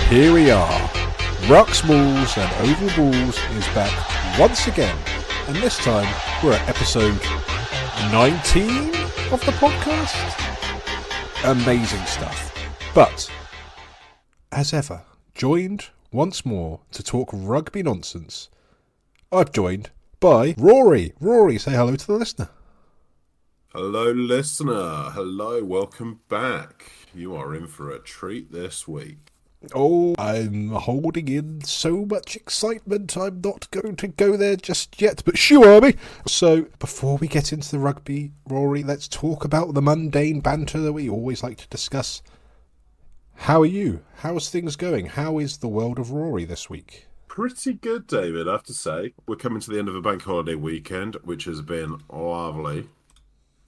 Here we are. Rucks Balls and Oval Balls is back once again, and this time we're at episode 19 of the podcast. Amazing stuff. But, as ever, joined once more to talk rugby nonsense, I'm joined by Rory. Rory, say hello to the listener. Hello, listener. Hello, welcome back. You are in for a treat this week. Oh, I'm holding in so much excitement, I'm not going to go there just yet, but shoo me. So, before we get into the rugby, Rory, let's talk about the mundane banter that we always like to discuss. How are you? How's things going? How is the world of Rory this week? Pretty good, David, I have to say. We're coming to the end of a bank holiday weekend, which has been lovely.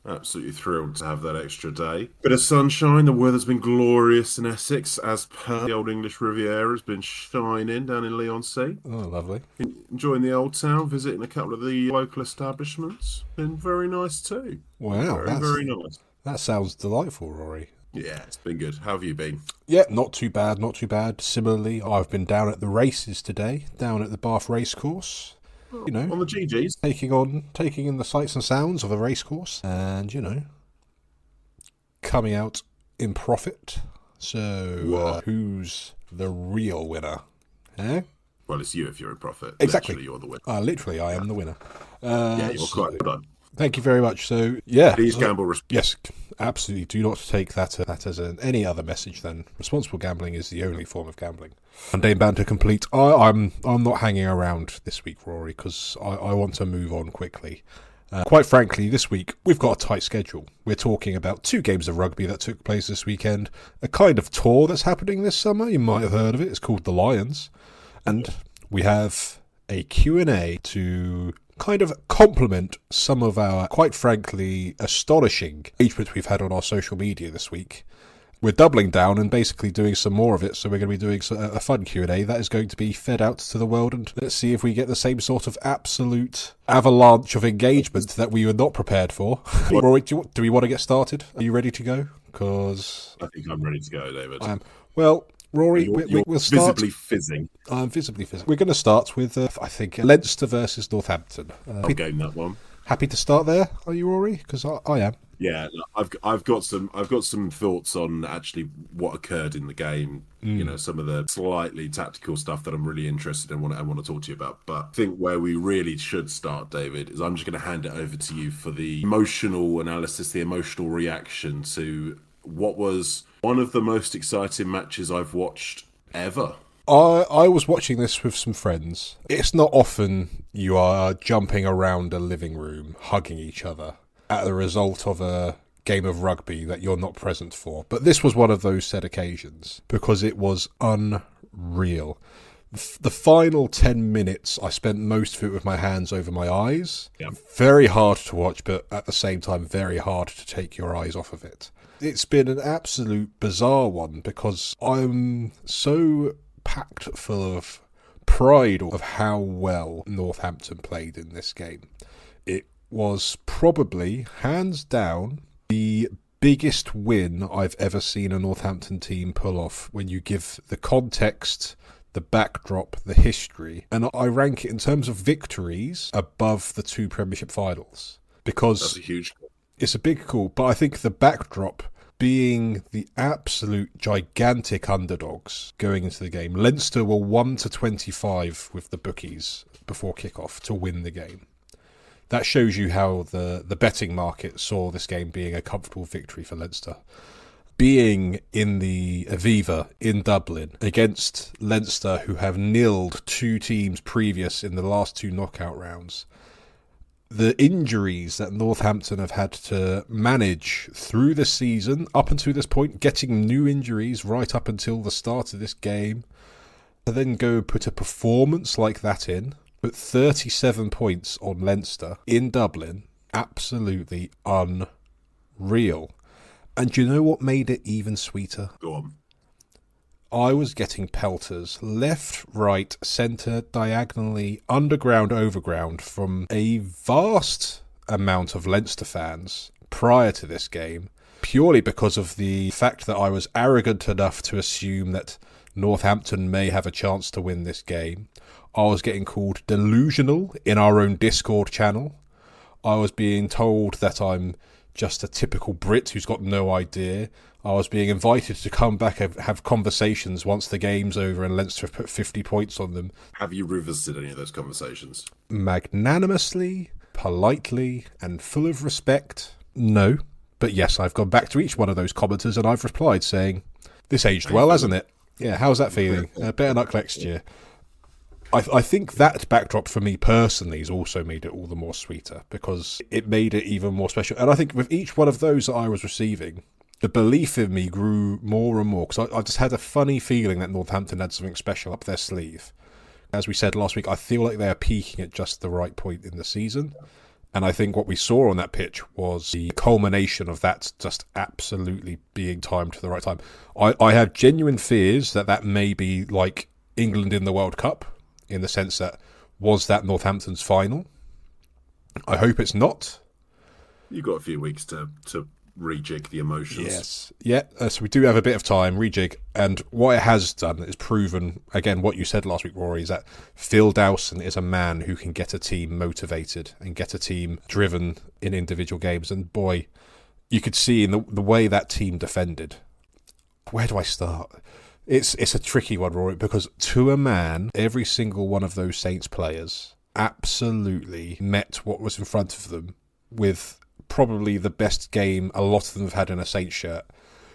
Absolutely thrilled to have that extra day. Bit of sunshine, the weather's been glorious in Essex, as per the old English Riviera has been shining down in Leigh-on-Sea. Oh, lovely. Enjoying the old town, visiting a couple of the local establishments. Been very nice too. Wow, very nice. That sounds delightful, Rory. Yeah, it's been good. How have you been? Yeah, not too bad, not too bad. Similarly, I've been down at the races today, down at the Bath Racecourse. You know, on the GGs, taking in the sights and sounds of a racecourse, and coming out in profit. So, who's the real winner? Eh? Well, it's you if you're in profit. Exactly, literally, you're the winner. Literally, I am the winner. Yeah, you're quite well done. Thank you very much. So, yeah, please gamble. Yes, absolutely. Do not take that as any other message. Then responsible gambling is the only form of gambling. Mundane banter complete. I'm not hanging around this week, Rory, because I want to move on quickly. Quite frankly, this week we've got a tight schedule. We're talking about 2 games of rugby that took place this weekend, a kind of tour that's happening this summer. You might have heard of it. It's called the Lions, and we have a Q&A to kind of complement some of our, quite frankly, astonishing engagement we've had on our social media this week. We're doubling down and basically doing some more of it, so we're going to be doing a fun Q&A that is going to be fed out to the world, and let's see if we get the same sort of absolute avalanche of engagement that we were not prepared for. Rory, do we want to get started? Are you ready to go? Because I think I'm ready to go, David. I am. Well, Rory, we'll start. Visibly fizzing. I'm visibly fizzing. We're going to start with, I think, Leinster versus Northampton. I'll game that one. Happy to start there, are you, Rory? Because I am. Yeah, I've got some thoughts on actually what occurred in the game. You know, some of the slightly tactical stuff that I'm really interested in. I want to talk to you about. But I think where we really should start, David, is I'm just going to hand it over to you for the emotional analysis, the emotional reaction to what was one of the most exciting matches I've watched ever. I was watching this with some friends. It's not often you are jumping around a living room, hugging each other at the result of a game of rugby that you're not present for. But this was one of those said occasions, because it was unreal. The final 10 minutes, I spent most of it with my hands over my eyes. Yeah. Very hard to watch, but at the same time, very hard to take your eyes off of it. It's been an absolute bizarre one, because I'm so packed full of pride of how well Northampton played in this game. It was probably, hands down, the biggest win I've ever seen a Northampton team pull off when you give the context, the backdrop, the history. And I rank it in terms of victories above the 2 Premiership finals. Because that's a huge call. It's a big call, but I think the backdrop being the absolute gigantic underdogs going into the game. Leinster were 1-25 with the bookies before kickoff to win the game. That shows you how the betting market saw this game being a comfortable victory for Leinster. Being in the Aviva in Dublin against Leinster, who have nilled 2 teams previous in the last 2 knockout rounds. The injuries that Northampton have had to manage through the season, up until this point, getting new injuries right up until the start of this game, to then go put a performance like that in, put 37 points on Leinster in Dublin, absolutely unreal. And do you know what made it even sweeter? Go on. I was getting pelters left, right, centre, diagonally, underground, overground from a vast amount of Leinster fans prior to this game purely because of the fact that I was arrogant enough to assume that Northampton may have a chance to win this game. I was getting called delusional in our own Discord channel. I was being told that I'm just a typical Brit who's got no idea. I was being invited to come back and have conversations once the game's over and Leinster have put 50 points on them. Have you revisited any of those conversations? Magnanimously, politely, and full of respect, no. But yes, I've gone back to each one of those commenters and I've replied saying, this aged well, hasn't it? Yeah, how's that feeling? Better luck next year. I think that backdrop for me personally has also made it all the more sweeter because it made it even more special. And I think with each one of those that I was receiving, the belief in me grew more and more because I just had a funny feeling that Northampton had something special up their sleeve. As we said last week, I feel like they are peaking at just the right point in the season. And I think what we saw on that pitch was the culmination of that just absolutely being timed to the right time. I have genuine fears that may be like England in the World Cup, in the sense that, was that Northampton's final? I hope it's not. You've got a few weeks to rejig the emotions. Yes. Yeah, so we do have a bit of time, rejig. And what it has done is proven, again, what you said last week, Rory, is that Phil Dowson is a man who can get a team motivated and get a team driven in individual games. And boy, you could see in the way that team defended. Where do I start? It's a tricky one, Rory, because to a man, every single one of those Saints players absolutely met what was in front of them with probably the best game a lot of them have had in a Saints shirt.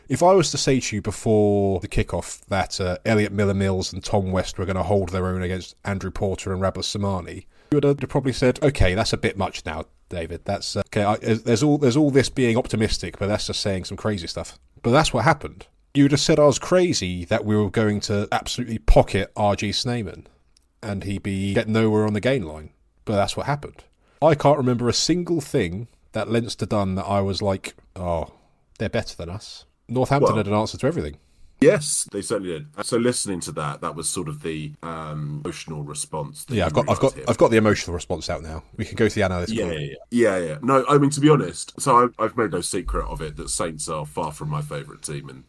If I was to say to you before the kickoff that Elliot Miller-Mills and Tom West were going to hold their own against Andrew Porter and Rabah Samani, you would have probably said, okay, that's a bit much now, David. That's okay. There's all this being optimistic, but that's just saying some crazy stuff. But that's what happened. You would have said I was crazy that we were going to absolutely pocket R.G. Snyman and he'd get nowhere on the gain line. But that's what happened. I can't remember a single thing that Leinster done that I was like, oh, they're better than us. Northampton had an answer to everything. Yes, they certainly did. So listening to that was sort of the emotional response. Yeah, I've got the emotional response out now. We can go to the analytical. Yeah. No, I mean, to be honest, so I've made no secret of it that Saints are far from my favourite team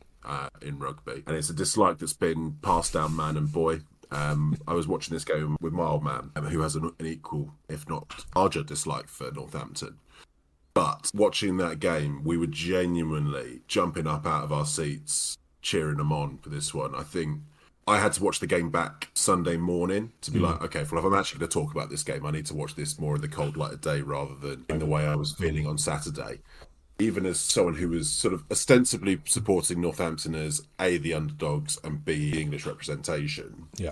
in rugby, and it's a dislike that's been passed down man and boy. I was watching this game with my old man, who has an equal, if not larger, dislike for Northampton. But watching that game, we were genuinely jumping up out of our seats, cheering them on for this one. I think I had to watch the game back Sunday morning to be like, okay, well, if I'm actually going to talk about this game, I need to watch this more in the cold light of day rather than in the way I was feeling on Saturday. Even as someone who was sort of ostensibly supporting Northampton as A, the underdogs, and B, the English representation. Yeah.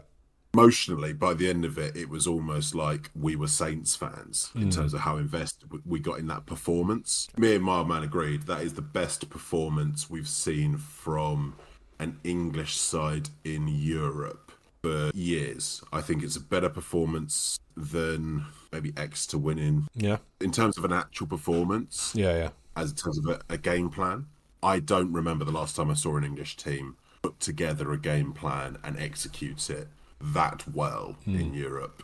Emotionally, by the end of it, it was almost like we were Saints fans in terms of how invested we got in that performance. Me and my man agreed that is the best performance we've seen from an English side in Europe for years. I think it's a better performance than maybe Exeter winning. Yeah. In terms of an actual performance. Yeah. As in terms of a game plan. I don't remember the last time I saw an English team put together a game plan and execute it that well in Europe.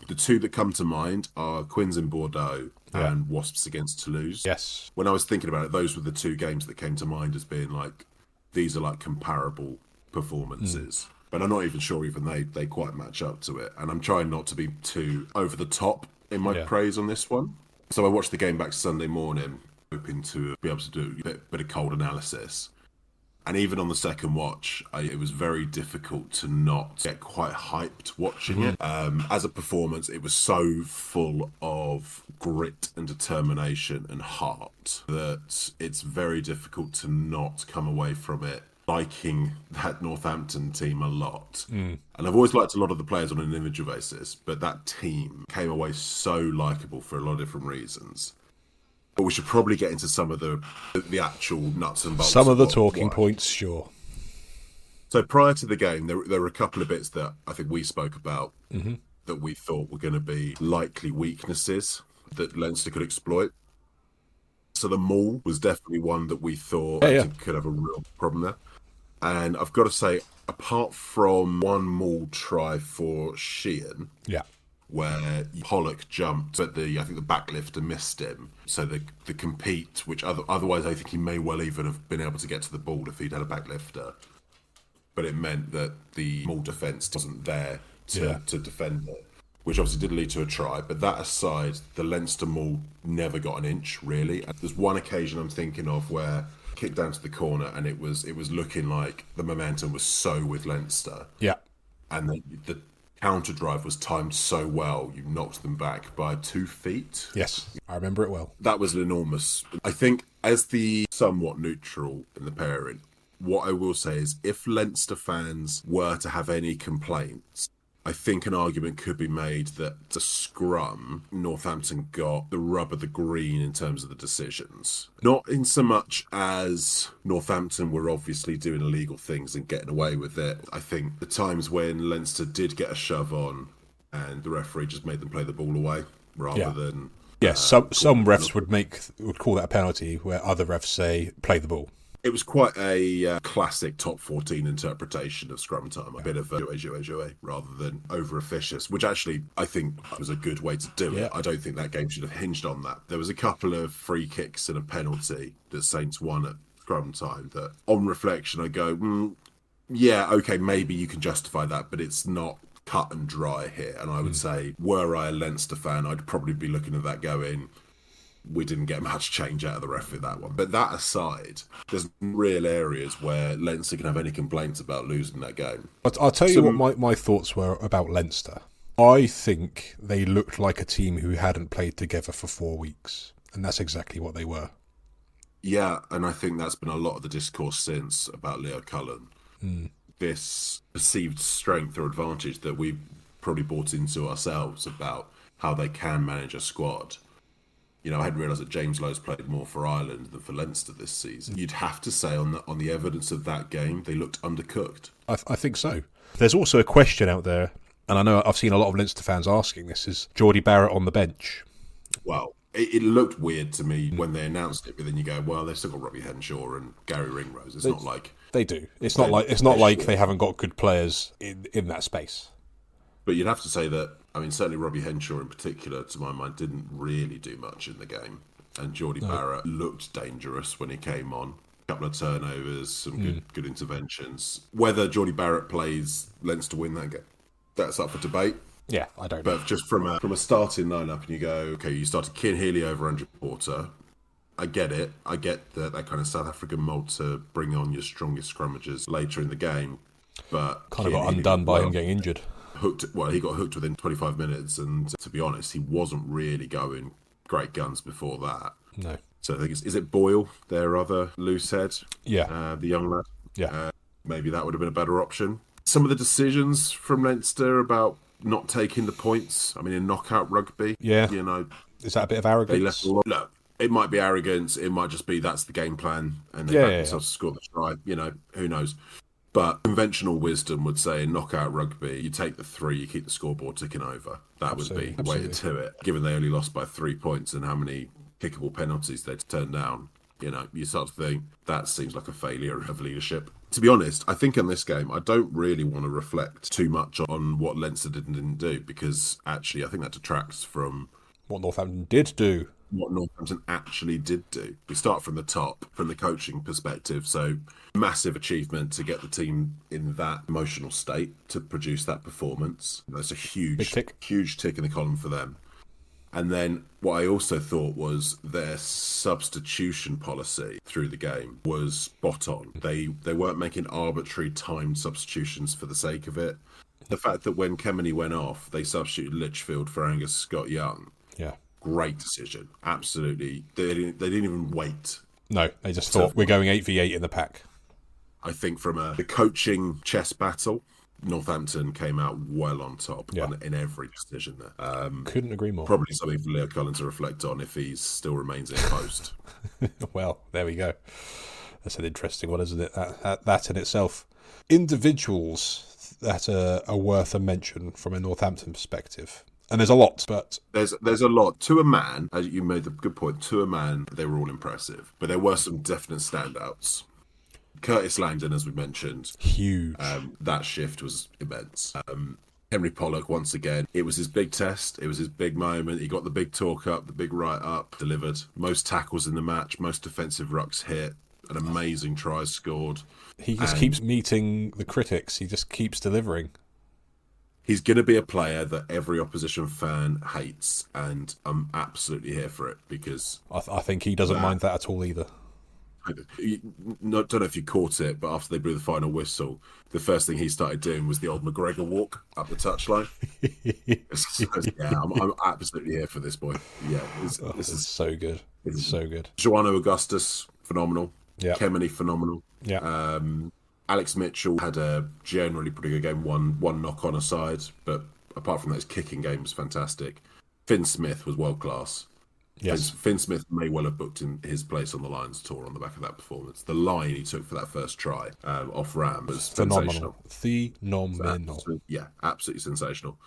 The two that come to mind are Quins in Bordeaux and Wasps against Toulouse. Yes. When I was thinking about it, those were the two games that came to mind as being like, these are like comparable performances. But I'm not even sure even they quite match up to it. And I'm trying not to be too over the top in my praise on this one. So I watched the game back Sunday morning, hoping to be able to do a bit of cold analysis. And even on the second watch, it was very difficult to not get quite hyped watching it. As a performance, it was so full of grit and determination and heart that it's very difficult to not come away from it liking that Northampton team a lot. And I've always liked a lot of the players on an individual basis, but that team came away so likeable for a lot of different reasons. But we should probably get into some of the actual nuts and bolts. Some of the talking points, sure. So prior to the game, there were a couple of bits that I think we spoke about that we thought were going to be likely weaknesses that Leinster could exploit. So the maul was definitely one that we thought could have a real problem there. And I've got to say, apart from one maul try for Sheehan, where Pollock jumped, but I think the backlifter missed him. So the compete, which otherwise I think he may well even have been able to get to the ball if he'd had a backlifter. But it meant that the Maul defence wasn't there to defend it, which obviously did lead to a try. But that aside, the Leinster Maul never got an inch, really. And there's one occasion I'm thinking of where kicked down to the corner and it was looking like the momentum was so with Leinster. Yeah. And the counter drive was timed so well, you knocked them back by 2 feet. Yes, I remember it well. That was an enormous... I think as the somewhat neutral in the pairing, what I will say is if Leinster fans were to have any complaints, I think an argument could be made that the scrum, Northampton got the rub of the green in terms of the decisions. Not in so much as Northampton were obviously doing illegal things and getting away with it. I think the times when Leinster did get a shove on and the referee just made them play the ball away rather than... Yeah, some refs would call that a penalty where other refs say, play the ball. It was quite a classic top 14 interpretation of scrum time. A bit of jouer rather than over officious, which actually I think was a good way to do it. I don't think that game should have hinged on that. There was a couple of free kicks and a penalty that Saints won at scrum time that, on reflection, I go, yeah, okay, maybe you can justify that, but it's not cut and dry here. And I would say, were I a Leinster fan, I'd probably be looking at that going... We didn't get much change out of the referee that one. But that aside, there's real areas where Leinster can have any complaints about losing that game. But I'll tell you what my thoughts were about Leinster. I think they looked like a team who hadn't played together for 4 weeks. And that's exactly what they were. Yeah, and I think that's been a lot of the discourse since about Leo Cullen. This perceived strength or advantage that we've probably bought into ourselves about how they can manage a squad. You know, I hadn't realised that James Lowe's played more for Ireland than for Leinster this season. You'd have to say on the evidence of that game, they looked undercooked. I think so. There's also a question out there, and I know I've seen a lot of Leinster fans asking this, is Geordie Barrett on the bench? Well, it looked weird to me when they announced it, but then you go, well, they've still got Robbie Henshaw and Gary Ringrose. It's not like... They do. It's not like they haven't got good players in that space. But you'd have to say that, I mean, certainly Robbie Henshaw in particular, to my mind, didn't really do much in the game. And Geordie Barrett looked dangerous when he came on. A couple of turnovers, some good interventions. Whether Geordie Barrett plays Leinster win that game, that's up for debate. Yeah, I don't know. But just from a starting lineup, and you go, okay, you started Cian Healy over Andrew Porter. I get it. I get that kind of South African mould to bring on your strongest scrummagers later in the game. But kind of got undone by him getting injured. He got hooked within 25 minutes, and to be honest, he wasn't really going great guns before that. No. So I think is it Boyle, their other loose head? Yeah. The young lad? Yeah. Maybe that would have been a better option. Some of the decisions from Leinster about not taking the points, I mean, in knockout rugby, you know... Is that a bit of arrogance? They left a lot. Look, it might be arrogance, it might just be that's the game plan, and they back themselves to score the try, you know, who knows. But conventional wisdom would say in knockout rugby, you take the 3, you keep the scoreboard ticking over. That would be the way to it. Given they only lost by 3 points and how many kickable penalties they'd turned down, you know, you start to think that seems like a failure of leadership. To be honest, I think in this game, I don't really want to reflect too much on what Leinster did and didn't do, because actually I think that detracts from... what Northampton did do. What Northampton actually did do. We start from the top, from the coaching perspective. So massive achievement to get the team in that emotional state to produce that performance. That's a huge tick in the column for them. And then what I also thought was their substitution policy through the game was spot on. They weren't making arbitrary timed substitutions for the sake of it. The fact that when Kemeny went off, they substituted Litchfield for Angus Scott-Young. Yeah. Great decision. Absolutely. They didn't even wait. No, they just thought, we're going 8v8 in the pack. I think from the coaching chess battle, Northampton came out well on top in every decision there. Couldn't agree more. Probably something for Leo Cullen to reflect on if he still remains in post. Well, there we go. That's an interesting one, isn't it? That in itself. Individuals that are worth a mention from a Northampton perspective. And there's a lot, but... There's a lot. To a man, as you made the good point, to a man, they were all impressive. But there were some definite standouts. Curtis Langdon, as we mentioned. Huge. That shift was immense. Henry Pollock, once again, it was his big test. It was his big moment. He got the big talk up, the big write up, delivered. Most tackles in the match, most defensive rucks hit, an amazing try scored. He just keeps meeting the critics. He just keeps delivering. He's going to be a player that every opposition fan hates, and I'm absolutely here for it because I think he doesn't mind that at all either. I don't know if you caught it, but after they blew the final whistle, the first thing he started doing was the old McGregor walk up the touchline. I'm absolutely here for this boy. Yeah, this is so good. It's so good. Joanna Augustus, phenomenal. Yeah. Kemeny, phenomenal. Yeah. Alex Mitchell had a generally pretty good game, one knock on aside, but apart from that, his kicking game was fantastic. Finn Smith was world class. Yes. Finn Smith may well have booked in his place on the Lions tour on the back of that performance. The line he took for that first try off Ram was phenomenal. Phenomenal. Absolutely sensational.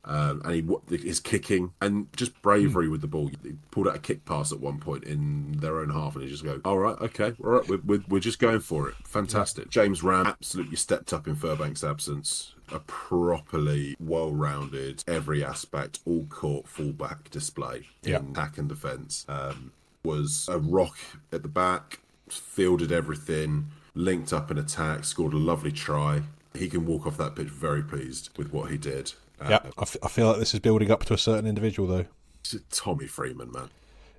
And his kicking and just bravery with the ball. He pulled out a kick pass at one point in their own half, and he just go, "All right, okay, all right, we're just going for it." Fantastic. Yeah. James Ram absolutely stepped up in Furbank's absence. A properly well-rounded, every aspect, all-court fullback display in attack and defence. Was a rock at the back, fielded everything, linked up in attack, scored a lovely try. He can walk off that pitch very pleased with what he did. I feel like this is building up to a certain individual, though. Tommy Freeman, man.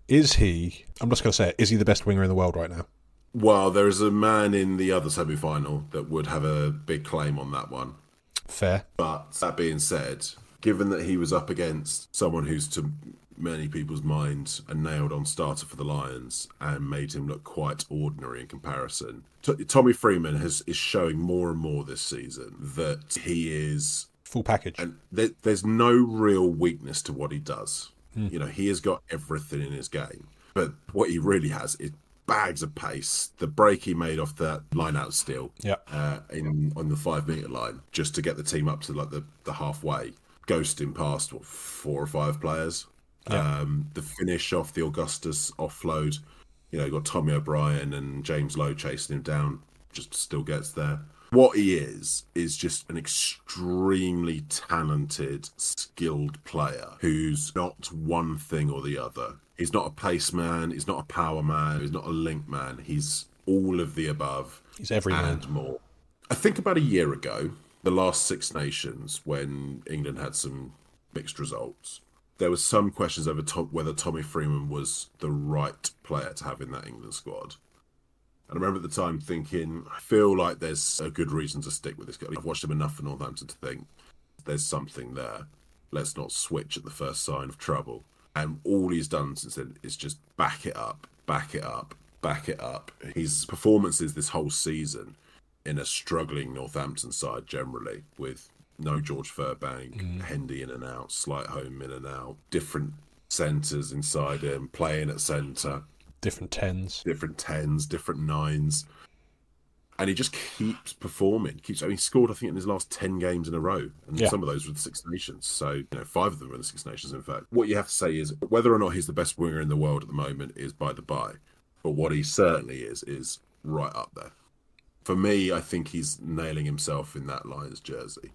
Is he, I'm just going to say it, is he the best winger in the world right now? Well, there is a man in the other semi-final that would have a big claim on that one. Fair. But that being said, given that he was up against someone who's to many people's minds a nailed-on starter for the Lions and made him look quite ordinary in comparison, Tommy Freeman is showing more and more this season that he is... full package. And there's no real weakness to what he does. You know, he has got everything in his game. But what he really has is bags of pace. The break he made off that line-out steal on the 5 metre line, just to get the team up to like the halfway, ghosting past 4 or 5 players. The finish off the Augustus offload, you know, got Tommy O'Brien and James Lowe chasing him down, just still gets there. What he is just an extremely talented, skilled player who's not one thing or the other. He's not a pace man, he's not a power man, he's not a link man. He's all of the above. He's every man. And more. I think about a year ago, the last Six Nations, when England had some mixed results, there was some questions over whether Tommy Freeman was the right player to have in that England squad. And I remember at the time thinking, I feel like there's a good reason to stick with this guy. I've watched him enough for Northampton to think there's something there. Let's not switch at the first sign of trouble. And all he's done since then is just back it up, back it up, back it up. His performances this whole season in a struggling Northampton side generally, with no George Furbank, Hendy in and out, Slight Home in and out, different centres inside him, playing at centre. Different tens, different 9s. And he just keeps performing. He scored, I think, in his last 10 games in a row. And some of those were the Six Nations. So, 5 of them were the Six Nations, in fact. What you have to say is whether or not he's the best winger in the world at the moment is by the by. But what he certainly is right up there. For me, I think he's nailing himself in that Lions jersey.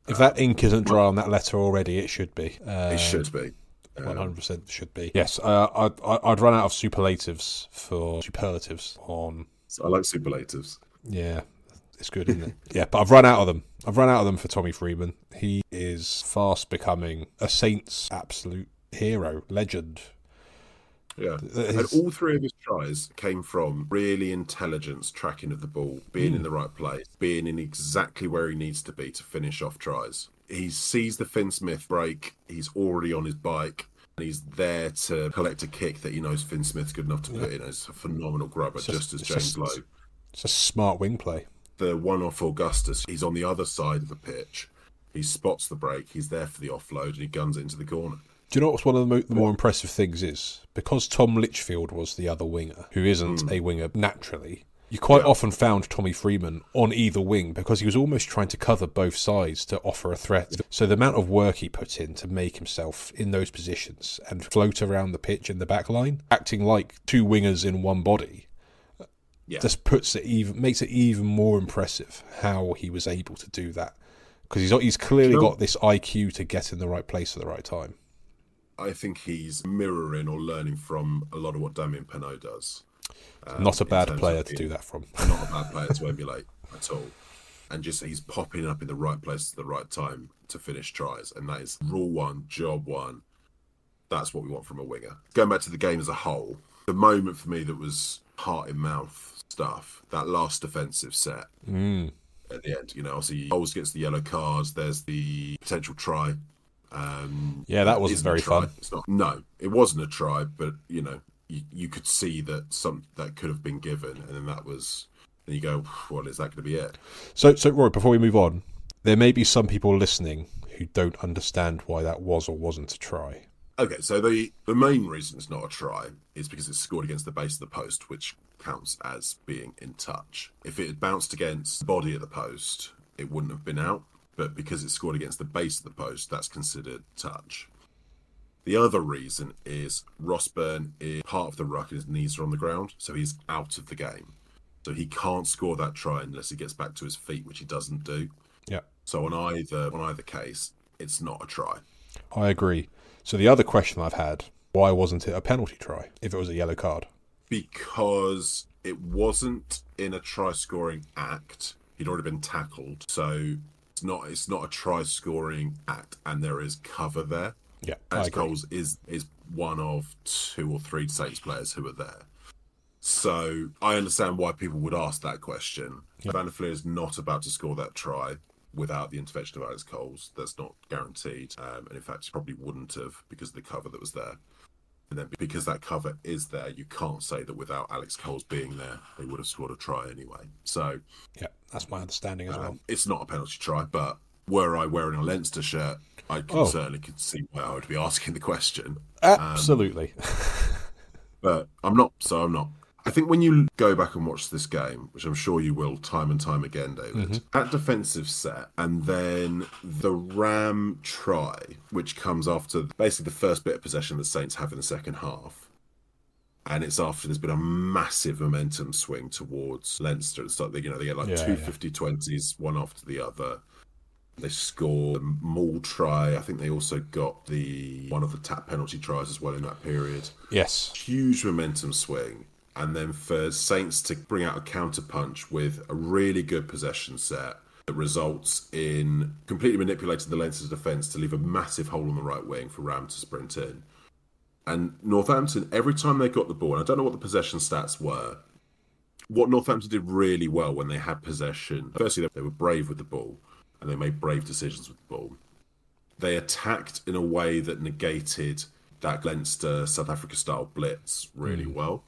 If that ink isn't dry on that letter already, it should be. It should be. 100% should be. Yes, I'd run out of superlatives for superlatives on... I like superlatives. Yeah, it's good, isn't it? Yeah, but I've run out of them. I've run out of them for Tommy Freeman. He is fast becoming a Saints absolute hero, legend. Yeah, and all 3 of his tries came from really intelligent tracking of the ball, being in the right place, being in exactly where he needs to be to finish off tries. He sees the Finn Smith break, he's already on his bike, and he's there to collect a kick that he knows Finn Smith's good enough to put in. It's a phenomenal grubber, just as James Lowe. It's a smart wing play. The one off Augustus, he's on the other side of the pitch. He spots the break, he's there for the offload, and he guns it into the corner. Do you know what's one of the more impressive things is? Because Tom Litchfield was the other winger, who isn't a winger naturally, you quite often found Tommy Freeman on either wing because he was almost trying to cover both sides to offer a threat. So the amount of work he put in to make himself in those positions and float around the pitch in the back line, acting like 2 wingers in one body, just makes it even more impressive how he was able to do that Because he's clearly got this IQ to get in the right place at the right time. I think he's mirroring or learning from a lot of what Damian Penaud does. Not a bad player to do that from. Not a bad player to emulate at all. And just he's popping up in the right place at the right time to finish tries. And that is rule one, job one. That's what we want from a winger. Going back to the game as a whole, the moment for me that was heart in mouth stuff, that last defensive set at the end, obviously Coles gets the yellow cards, there's the potential try. That wasn't very fun. No, it wasn't a try, but you could see that that could have been given, and then and you go, well, is that going to be it? So Roy, before we move on, there may be some people listening who don't understand why that was or wasn't a try. Okay, so the main reason it's not a try is because it's scored against the base of the post, which counts as being in touch. If it had bounced against the body of the post, it wouldn't have been out. But because it's scored against the base of the post, that's considered touch. The other reason is Rossburn is part of the ruck and his knees are on the ground, so he's out of the game. So he can't score that try unless he gets back to his feet, which he doesn't do. Yeah. So on either case, it's not a try. I agree. So the other question I've had, why wasn't it a penalty try if it was a yellow card? Because it wasn't in a try-scoring act. He'd already been tackled. So it's not a try-scoring act, and there is cover there. Yeah, Alex Coles is one of 2 or 3 Saints players who are there. So I understand why people would ask that question. Yeah. Van der Fleer is not about to score that try without the intervention of Alex Coles. That's not guaranteed. And in fact, he probably wouldn't have because of the cover that was there. And then because that cover is there, you can't say that without Alex Coles being there, they would have scored a try anyway. So yeah, that's my understanding as well. It's not a penalty try, but were I wearing a Leinster shirt, I certainly could see why I would be asking the question. Absolutely. But I'm not, so I'm not. I think when you go back and watch this game, which I'm sure you will time and time again, David, that defensive set and then the Ram try, which comes after basically the first bit of possession the Saints have in the second half. And it's after there's been a massive momentum swing towards Leinster. It's like they get like 2 50-20s, one after the other. They score a maul try. I think they also got one of the tap penalty tries as well in that period. Yes. Huge momentum swing. And then for Saints to bring out a counter punch with a really good possession set that results in completely manipulating the Leinster defence to leave a massive hole on the right wing for Ram to sprint in. And Northampton, every time they got the ball, and I don't know what the possession stats were, what Northampton did really well when they had possession, firstly, they were brave with the ball and they made brave decisions with the ball. They attacked in a way that negated that Leinster South Africa style blitz really well.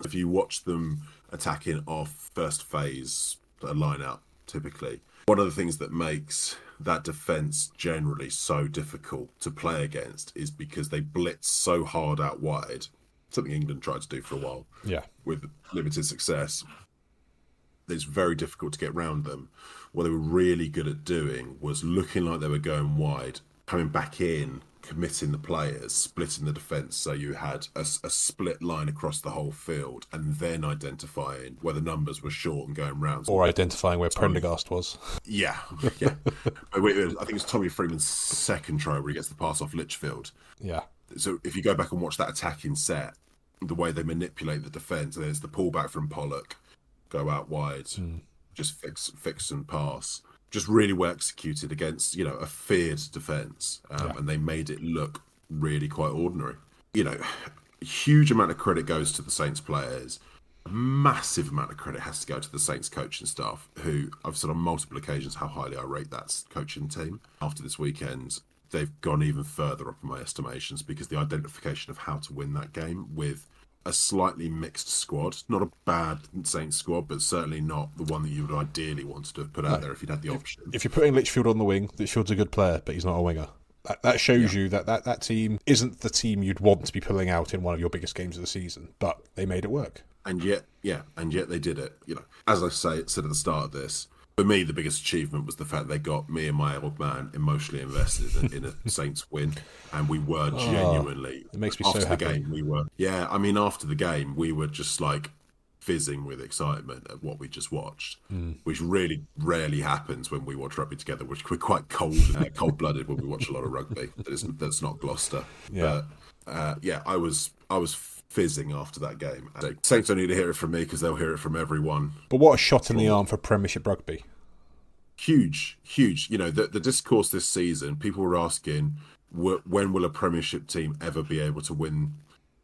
If you watch them attacking off first phase line out, typically, one of the things that makes that defence generally so difficult to play against is because they blitz so hard out wide, something England tried to do for a while, with limited success. It's very difficult to get round them. What they were really good at doing was looking like they were going wide, coming back in, committing the players, splitting the defence so you had a split line across the whole field, and then identifying where the numbers were short and going round. Or identifying where Prendergast was. Yeah. I think it's Tommy Freeman's second try where he gets the pass off Litchfield. Yeah. So if you go back and watch that attacking set, the way they manipulate the defence, there's the pullback from Pollock, go out wide, just fix and pass. Just really well executed against, a feared defence. And they made it look really quite ordinary. A huge amount of credit goes to the Saints players. A massive amount of credit has to go to the Saints coaching staff, who I've said on multiple occasions how highly I rate that coaching team. After this weekend, they've gone even further up in my estimations because the identification of how to win that game with a slightly mixed squad, not a bad Saints squad, but certainly not the one that you would ideally want to have put out there if you'd had the option. If you're putting Litchfield on the wing, Litchfield's a good player, but he's not a winger. That shows you that team isn't the team you'd want to be pulling out in one of your biggest games of the season, but they made it work. And yet they did it. As I said at the start of this, for me, the biggest achievement was the fact they got me and my old man emotionally invested in a Saints win, and we were genuinely. It makes me after so happy. The game, we were. Yeah, I mean, after the game, we were just like fizzing with excitement at what we just watched, which really rarely happens when we watch rugby together, which we're quite cold-blooded when we watch a lot of rugby. That's not Gloucester. Yeah. But I was fizzing after that game. Saints don't need to hear it from me because they'll hear it from everyone. But what a shot in the arm for Premiership rugby. Huge. The discourse this season, people were asking, when will a Premiership team ever be able to win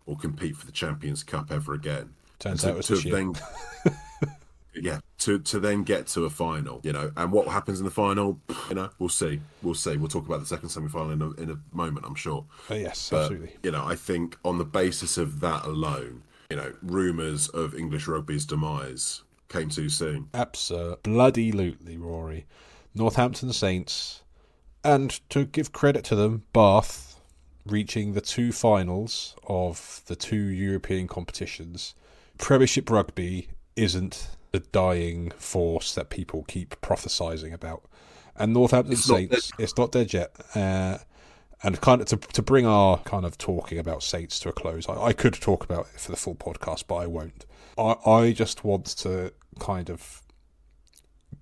or compete for the Champions Cup ever again? Turns out it was this year. To then get to a final, and what happens in the final, we'll see. We'll talk about the second semi-final in a moment, I'm sure. Yes, but, absolutely. I think on the basis of that alone, rumours of English rugby's demise came too soon. Bloody-lutely, Rory. Northampton Saints, and to give credit to them, Bath, reaching the 2 finals of the 2 European competitions. Premiership rugby isn't the dying force that people keep prophesying about. And Northampton Saints, it's not dead yet. And kind of to bring our kind of talking about Saints to a close, I could talk about it for the full podcast, but I won't. I just want to kind of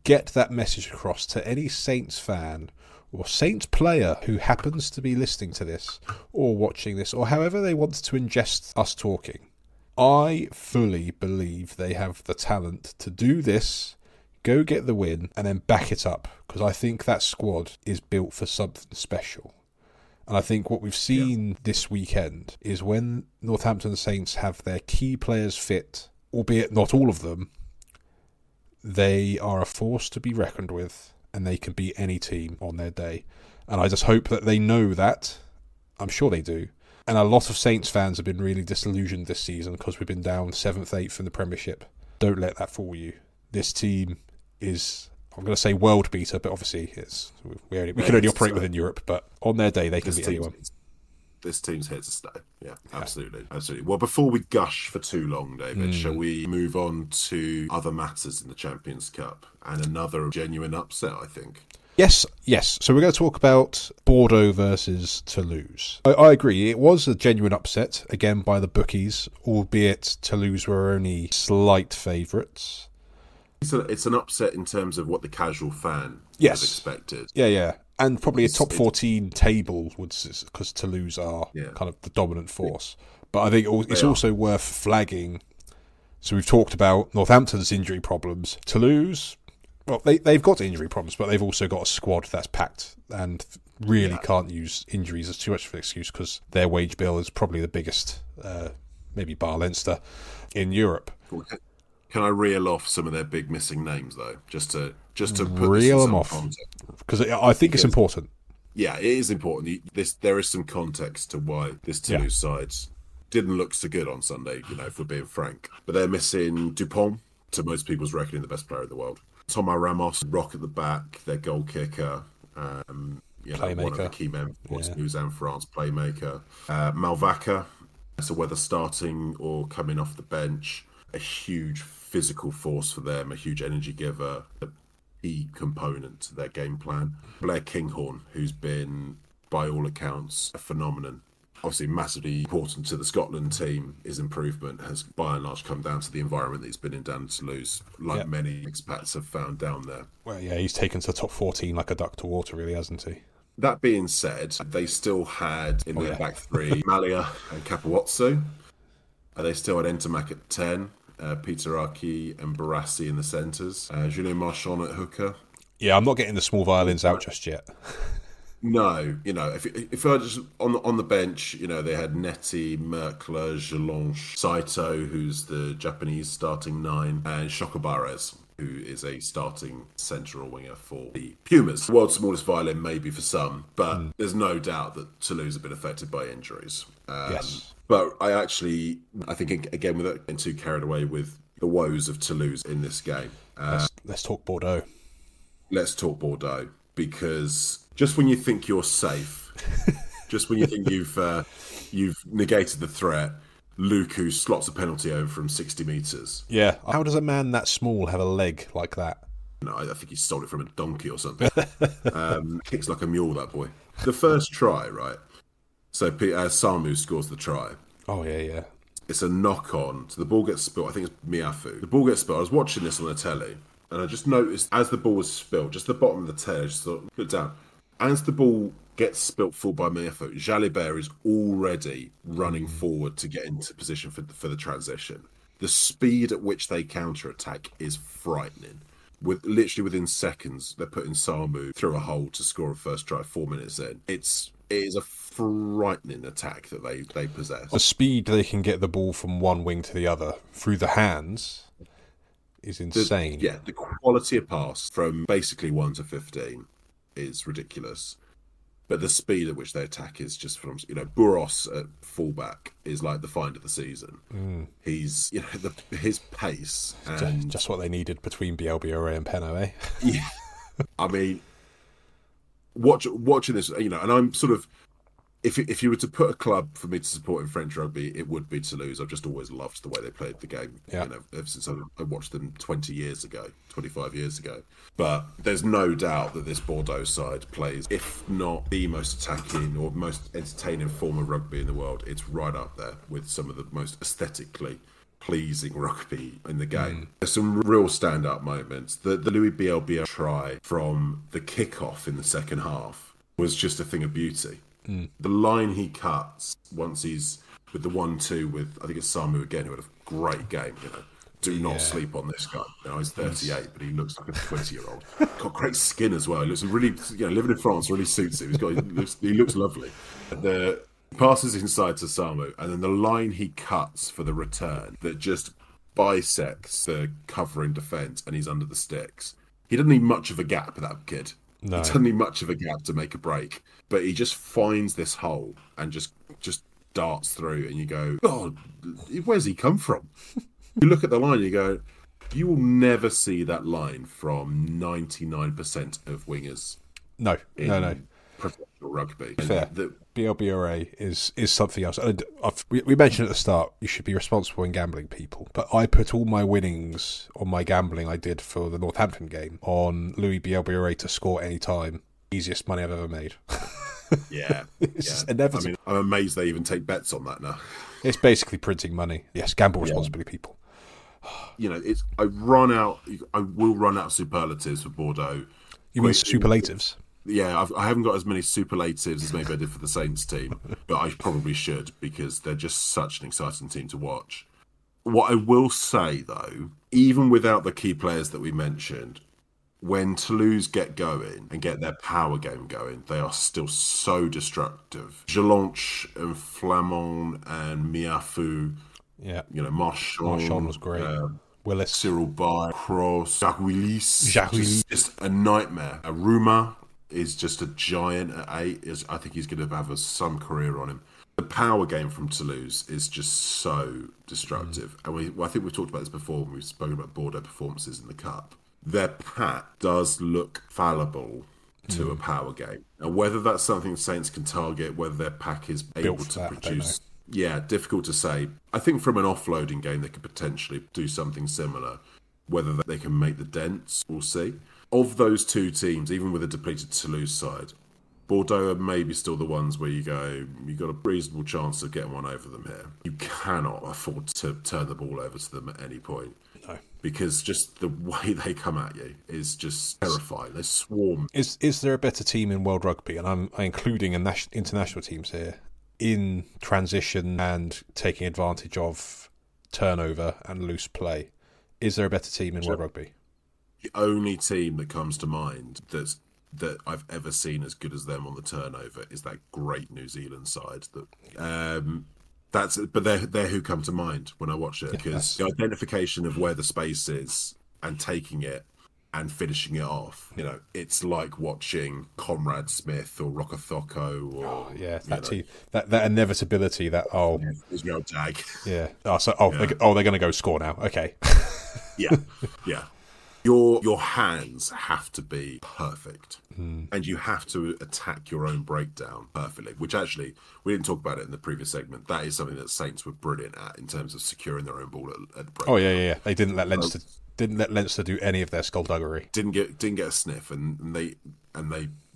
get that message across to any Saints fan or Saints player who happens to be listening to this or watching this or however they want to ingest us talking. I fully believe they have the talent to do this, go get the win, and then back it up, because I think that squad is built for something special. And I think what we've seen this weekend is when Northampton Saints have their key players fit, albeit not all of them, they are a force to be reckoned with, and they can beat any team on their day. And I just hope that they know that. I'm sure they do. And a lot of Saints fans have been really disillusioned this season because we've been down 7th, 8th in the Premiership. Don't let that fool you. This team is, I'm going to say world beater, but obviously we can only operate within Europe. But on their day, they can beat anyone. This team's here to stay. Yeah, absolutely. Well, before we gush for too long, David, shall we move on to other matters in the Champions Cup and another genuine upset, I think? Yes. So we're going to talk about Bordeaux versus Toulouse. I agree. It was a genuine upset, again, by the bookies, albeit Toulouse were only slight favourites. It's an upset in terms of what the casual fan would have expected. Yeah. And probably a top 14 table, because Toulouse are kind of the dominant force. But I think it's also worth flagging. So we've talked about Northampton's injury problems. Toulouse, well, they've got injury problems, but they've also got a squad that's packed and really can't use injuries as too much of an excuse because their wage bill is probably the biggest, maybe bar Leinster, in Europe. Can I reel off some of their big missing names, though, just to put reel them off? Because I think it's important. Yeah, it is important. There is some context to why this Toulouse side didn't look so good on Sunday, if we're being frank. But they're missing Dupont, to most people's reckoning the best player in the world. Thomas Ramos, rock at the back, their goal kicker, playmaker. One of the key men for Toulouse and France, playmaker. Malvaca, so whether starting or coming off the bench, a huge physical force for them, a huge energy giver, a key component to their game plan. Blair Kinghorn, who's been, by all accounts, a phenomenon. Obviously massively important to the Scotland team. His improvement has by and large come down to the environment that he's been in down in Toulouse, like many expats have found down there. Well, he's taken to the top 14 like a duck to water, really, hasn't he? That being said, they still had in their back three Malia and Kapawatsu. They still had Entomac at 10, Peter Arki and Barassi in the centres, Julien Marchand at hooker. Yeah, I'm not getting the small violins out just yet. No, if I just on the bench, they had Netty, Merkler, Gelange, Saito, who's the Japanese starting 9, and Shokobares, who is a starting central winger for the Pumas. The world's smallest violin, maybe for some, but there's no doubt that Toulouse have been affected by injuries. Yes. But I think, again, without getting too carried away with the woes of Toulouse in this game. Let's talk Bordeaux. Let's talk Bordeaux, because just when you think you're safe, just when you think you've negated the threat, Luku slots a penalty over from 60 metres. Yeah. How does a man that small have a leg like that? No, I think he stole it from a donkey or something. Kicks like a mule, that boy. The first try, right? So Samu scores the try. Oh, yeah. It's a knock on. So the ball gets spilled. I think it's Miafu. The ball gets spilled. I was watching this on the telly, and I just noticed as the ball was spilled, just the bottom of the telly, I just thought, put it down. As the ball gets spilt full by Miafu, Jalibert is already running forward to get into position for the transition. The speed at which they counter-attack is frightening. Literally within seconds, they're putting Samu through a hole to score a first try 4 minutes in. It is a frightening attack that they possess. The speed they can get the ball from one wing to the other through the hands is insane. The quality of pass from basically 1 to 15 is ridiculous. But the speed at which they attack is just from, Burros at fullback is like the find of the season. He's, his pace. And just what they needed between Bielle-Biarrey and Penaud, eh? Yeah. I mean, watching this, and I'm sort of, if you were to put a club for me to support in French rugby, it would be Toulouse. I've just always loved the way they played the game. Yeah. Ever since I watched them 25 years ago. But there's no doubt that this Bordeaux side plays, if not the most attacking or most entertaining form of rugby in the world, it's right up there with some of the most aesthetically pleasing rugby in the game. There's some real stand-up moments. The Louis Bielle-Biarrey try from the kickoff in the second half was just a thing of beauty. The line he cuts once he's with the 1-2 with, I think it's Samu again, who had a great game. Do not sleep on this guy. He's 38, but he looks like a 20-year-old. Got great skin as well. He looks really, living in France really suits him. He looks lovely. The passes inside to Samu, and then the line he cuts for the return that just bisects the covering defence, and he's under the sticks. He doesn't need much of a gap, that kid. No. He doesn't need much of a gap to make a break, but he just finds this hole and just darts through, and you go, God, where's he come from? You look at the line and you go, you will never see that line from 99% of wingers. No. Professional rugby. Fair. Bielle-Biarrey is something else. We mentioned at the start, you should be responsible in gambling, people. But I put all my winnings on my gambling I did for the Northampton game on Louis Bielle-Biarrey to score any time. Easiest money I've ever made. Yeah. It's inevitable. I'm amazed they even take bets on that now. It's basically printing money. Yes, gamble responsibly, people. I will run out of superlatives for Bordeaux. You mean superlatives? Yeah, I haven't got as many superlatives as maybe I did for the Saints team, but I probably should because they're just such an exciting team to watch. What I will say, though, even without the key players that we mentioned, when Toulouse get going and get their power game going, they are still so destructive. Jelanche and Flamand and Miafu, Marchand was great. Willis, Cyril Bay, Cross, Jacques Willis, just a nightmare. Aruma is just a giant at 8. I think he's going to have some career on him. The power game from Toulouse is just so destructive. And I think we've talked about this before when we've spoken about Bordeaux performances in the Cup. Their pack does look fallible to a power game. And whether that's something Saints can target, whether their pack is able to produce... Yeah, difficult to say. I think from an offloading game, they could potentially do something similar. Whether they can make the dents, we'll see. Of those two teams, even with a depleted Toulouse side, Bordeaux are maybe still the ones where you've got a reasonable chance of getting one over them here. You cannot afford to turn the ball over to them at any point. No. Because just the way they come at you is just terrifying. They swarm. Is there a better team in world rugby, and I'm including international teams here, in transition and taking advantage of turnover and loose play? Is there a better team in world rugby? The only team that comes to mind that I've ever seen as good as them on the turnover is that great New Zealand side. But they're who come to mind when I watch it, because the identification of where the space is and taking it and finishing it off, it's like watching Conrad Smith or Rokethoko or team, that inevitability that Israel Tag. Yeah. They're going to go score now. Okay. Yeah. Your hands have to be perfect, and you have to attack your own breakdown perfectly, which actually, we didn't talk about it in the previous segment. That is something that Saints were brilliant at in terms of securing their own ball at breakdown. Oh, yeah. They didn't let Leinster do any of their skullduggery. Didn't get a sniff, and they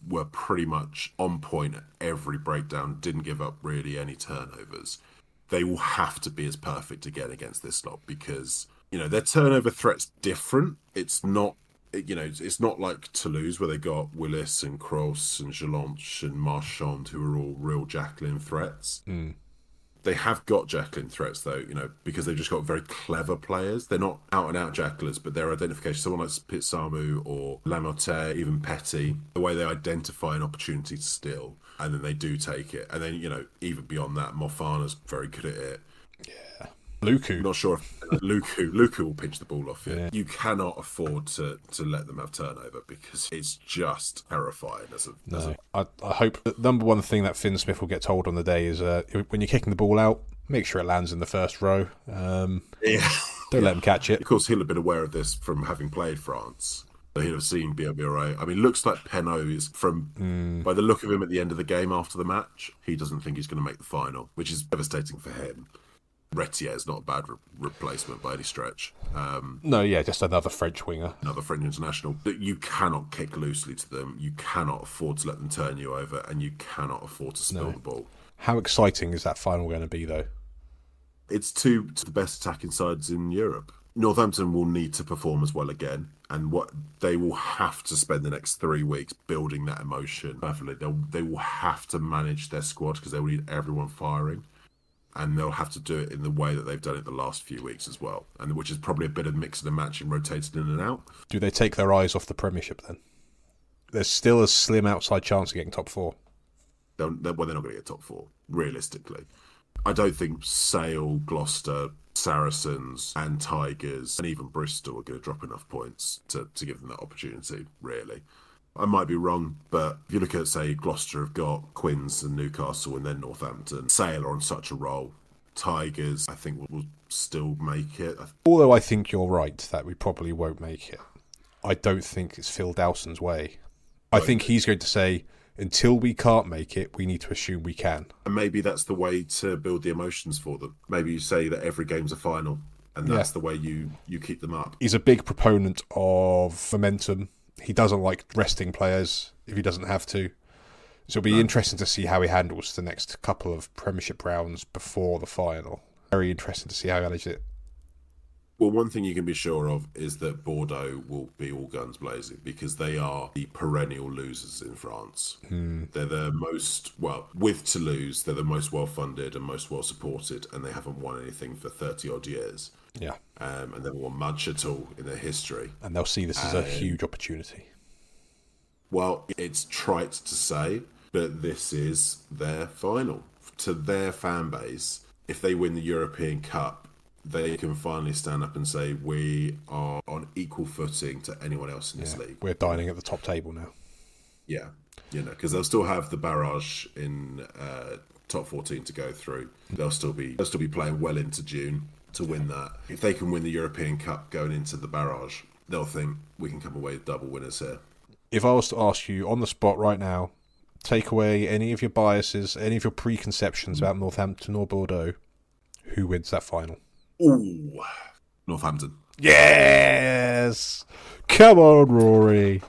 were pretty much on point at every breakdown, didn't give up really any turnovers. they will have to be as perfect again against this lot because, their turnover threat's different. It's not, it's not like Toulouse where they got Willis and Kroos and Gelanche and Marchand who are all real Jacqueline threats. They have got Jacqueline threats though, because they've just got very clever players. They're not out and out Jacquelers, but their identification, someone like Pitsamu or Lamotte, even Petty, the way they identify an opportunity to steal and then they do take it. And then, even beyond that, Mofana's very good at it. Yeah. Luku. Not sure if Luku will pinch the ball off you. Yeah. You cannot afford to let them have turnover because it's just terrifying. I hope the number one thing that Finn Smith will get told on the day is when you're kicking the ball out, make sure it lands in the first row. Don't let him catch it. Of course, he'll have been aware of this from having played France. He'll have seen Bielle-Biarrey. I mean, looks like Penaud is by the look of him at the end of the game after the match, he doesn't think he's going to make the final, which is devastating for him. Retier is not a bad replacement by any stretch. Just another French winger. Another French international. But you cannot kick loosely to them. You cannot afford to let them turn you over, and you cannot afford to spill the ball. How exciting is that final going to be, though? It's two of the best attacking sides in Europe. Northampton will need to perform as well again, and what they will have to spend the next 3 weeks building that emotion. They will have to manage their squad because they will need everyone firing. And they'll have to do it in the way that they've done it the last few weeks as well, and which is probably a bit of mixing and matching, rotating in and out. Do they take their eyes off the Premiership then? There's still a slim outside chance of getting top 4. They're not going to get top 4, realistically. I don't think Sale, Gloucester, Saracens and Tigers and even Bristol are going to drop enough points to give them that opportunity, really. I might be wrong, but if you look at, say, Gloucester have got Quins and Newcastle and then Northampton. Sale are on such a roll. Tigers, I think, will still make it. Although I think you're right that we probably won't make it. I don't think it's Phil Dowson's way. I think he's going to say, until we can't make it, we need to assume we can. And maybe that's the way to build the emotions for them. Maybe you say that every game's a final, and that's the way you keep them up. He's a big proponent of momentum. He doesn't like resting players if he doesn't have to. So it'll be interesting to see how he handles the next couple of Premiership rounds before the final. Very interesting to see how he manages it. Well, one thing you can be sure of is that Bordeaux will be all guns blazing because they are the perennial losers in France. They're the most, with Toulouse, they're the most well-funded and most well-supported, and they haven't won anything for 30-odd years. Yeah. And they haven't won much at all in their history. And they'll see this as a huge opportunity. Well, it's trite to say, but this is their final. To their fan base, if they win the European Cup, they can finally stand up and say, we are on equal footing to anyone else in this league. We're dining at the top table now. Yeah, because they'll still have the barrage in top 14 to go through. They'll still be playing well into June to win that. If they can win the European Cup going into the barrage, they'll think we can come away double winners here. If I was to ask you on the spot right now, take away any of your biases, any of your preconceptions about Northampton or Bordeaux, who wins that final? Ooh, Northampton. Yes! Come on, Rory.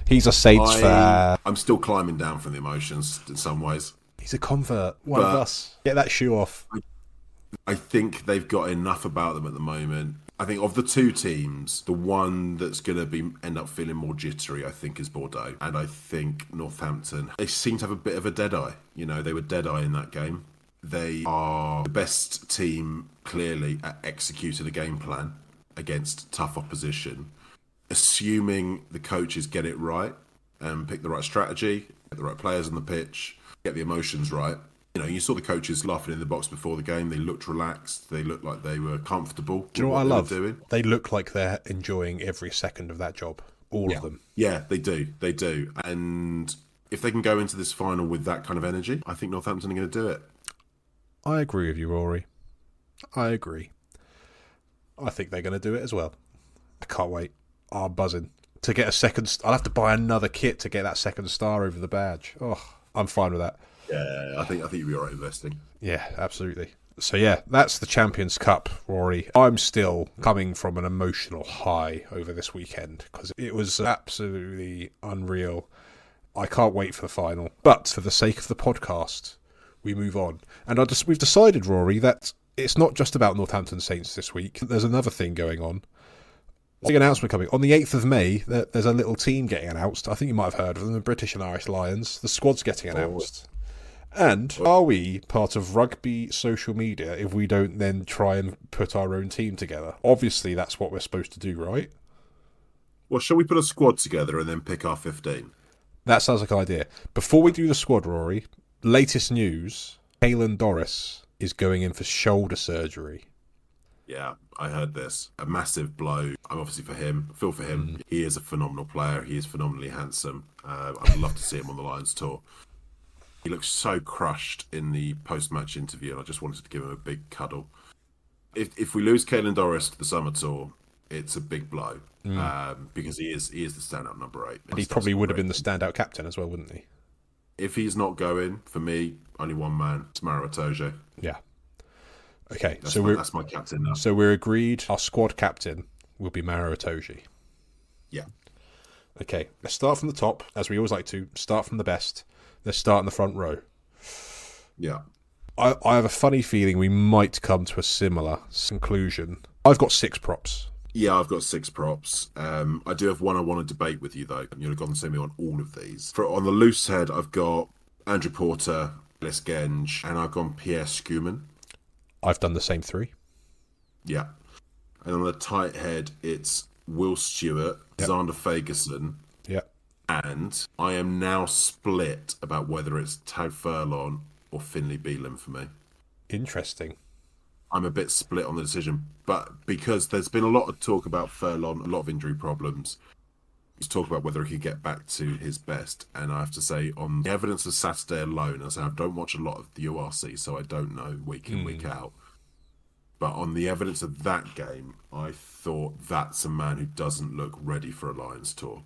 He's a Saints fan. I'm still climbing down from the emotions in some ways. He's a convert. One of us. Get that shoe off. I think they've got enough about them at the moment. I think of the two teams, the one that's going to end up feeling more jittery, I think, is Bordeaux. And I think Northampton, they seem to have a bit of a dead eye. They were dead eye in that game. They are the best team, clearly, at executing a game plan against tough opposition. Assuming the coaches get it right and pick the right strategy, get the right players on the pitch, get the emotions right. You saw the coaches laughing in the box before the game. They looked relaxed. They looked like they were comfortable. Do you know what I love? They look like they're enjoying every second of that job. All of them. Yeah, they do. They do. And if they can go into this final with that kind of energy, I think Northampton are going to do it. I agree with you, Rory. I agree. I think they're going to do it as well. I can't wait. I'm buzzing. To get a second... I'll have to buy another kit to get that second star over the badge. Oh, I'm fine with that. Yeah, I think you'll be all right investing. Yeah, absolutely. So yeah, that's the Champions Cup, Rory. I'm still coming from an emotional high over this weekend because it was absolutely unreal. I can't wait for the final. But for the sake of the podcast, we move on. And we've decided, Rory, that it's not just about Northampton Saints this week. There's another thing going on. Big announcement coming. On the 8th of May, there's a little team getting announced. I think you might have heard of them, the British and Irish Lions. The squad's getting announced. And are we part of rugby social media if we don't then try and put our own team together? Obviously, that's what we're supposed to do, right? Well, shall we put a squad together and then pick our 15? That sounds like an idea. Before we do the squad, Rory, latest news, Caelan Doris is going in for shoulder surgery. Yeah, I heard this. A massive blow. I'm obviously for him. Feel for him. He is a phenomenal player. He is phenomenally handsome. I'd love to see him on the Lions tour. He looks so crushed in the post-match interview, and I just wanted to give him a big cuddle. If we lose Caelan Doris to the summer tour, it's a big blow because he is the standout number 8. And he probably would have been the standout captain as well, wouldn't he? If he's not going, for me, only one man. It's Maro Itoje. Yeah. Okay, that's my captain now. So we're agreed. Our squad captain will be Maro Itoje. Yeah. Okay, let's start from the top, as we always like to. Start from the best. Let's start in the front row. Yeah. I have a funny feeling we might come to a similar conclusion. I've got 6 props. Yeah, I've got 6 props. I do have one I want to debate with you, though. You'll have gone to see me on all of these. On the loose head, I've got Andrew Porter, Les Genge, and I've gone Pierre Schumann. I've done the same 3. Yeah. And on the tight head, it's Will Stewart, Xander Fagerson. Yeah. And I am now split about whether it's Tadhg Furlong or Finlay Bealham for me. Interesting. I'm a bit split on the decision, but because there's been a lot of talk about Furlong, a lot of injury problems. Let's talk about whether he can get back to his best. And I have to say, on the evidence of Saturday alone, as I don't watch a lot of the URC, so I don't know week in, week out. But on the evidence of that game, I thought that's a man who doesn't look ready for a Lions tour.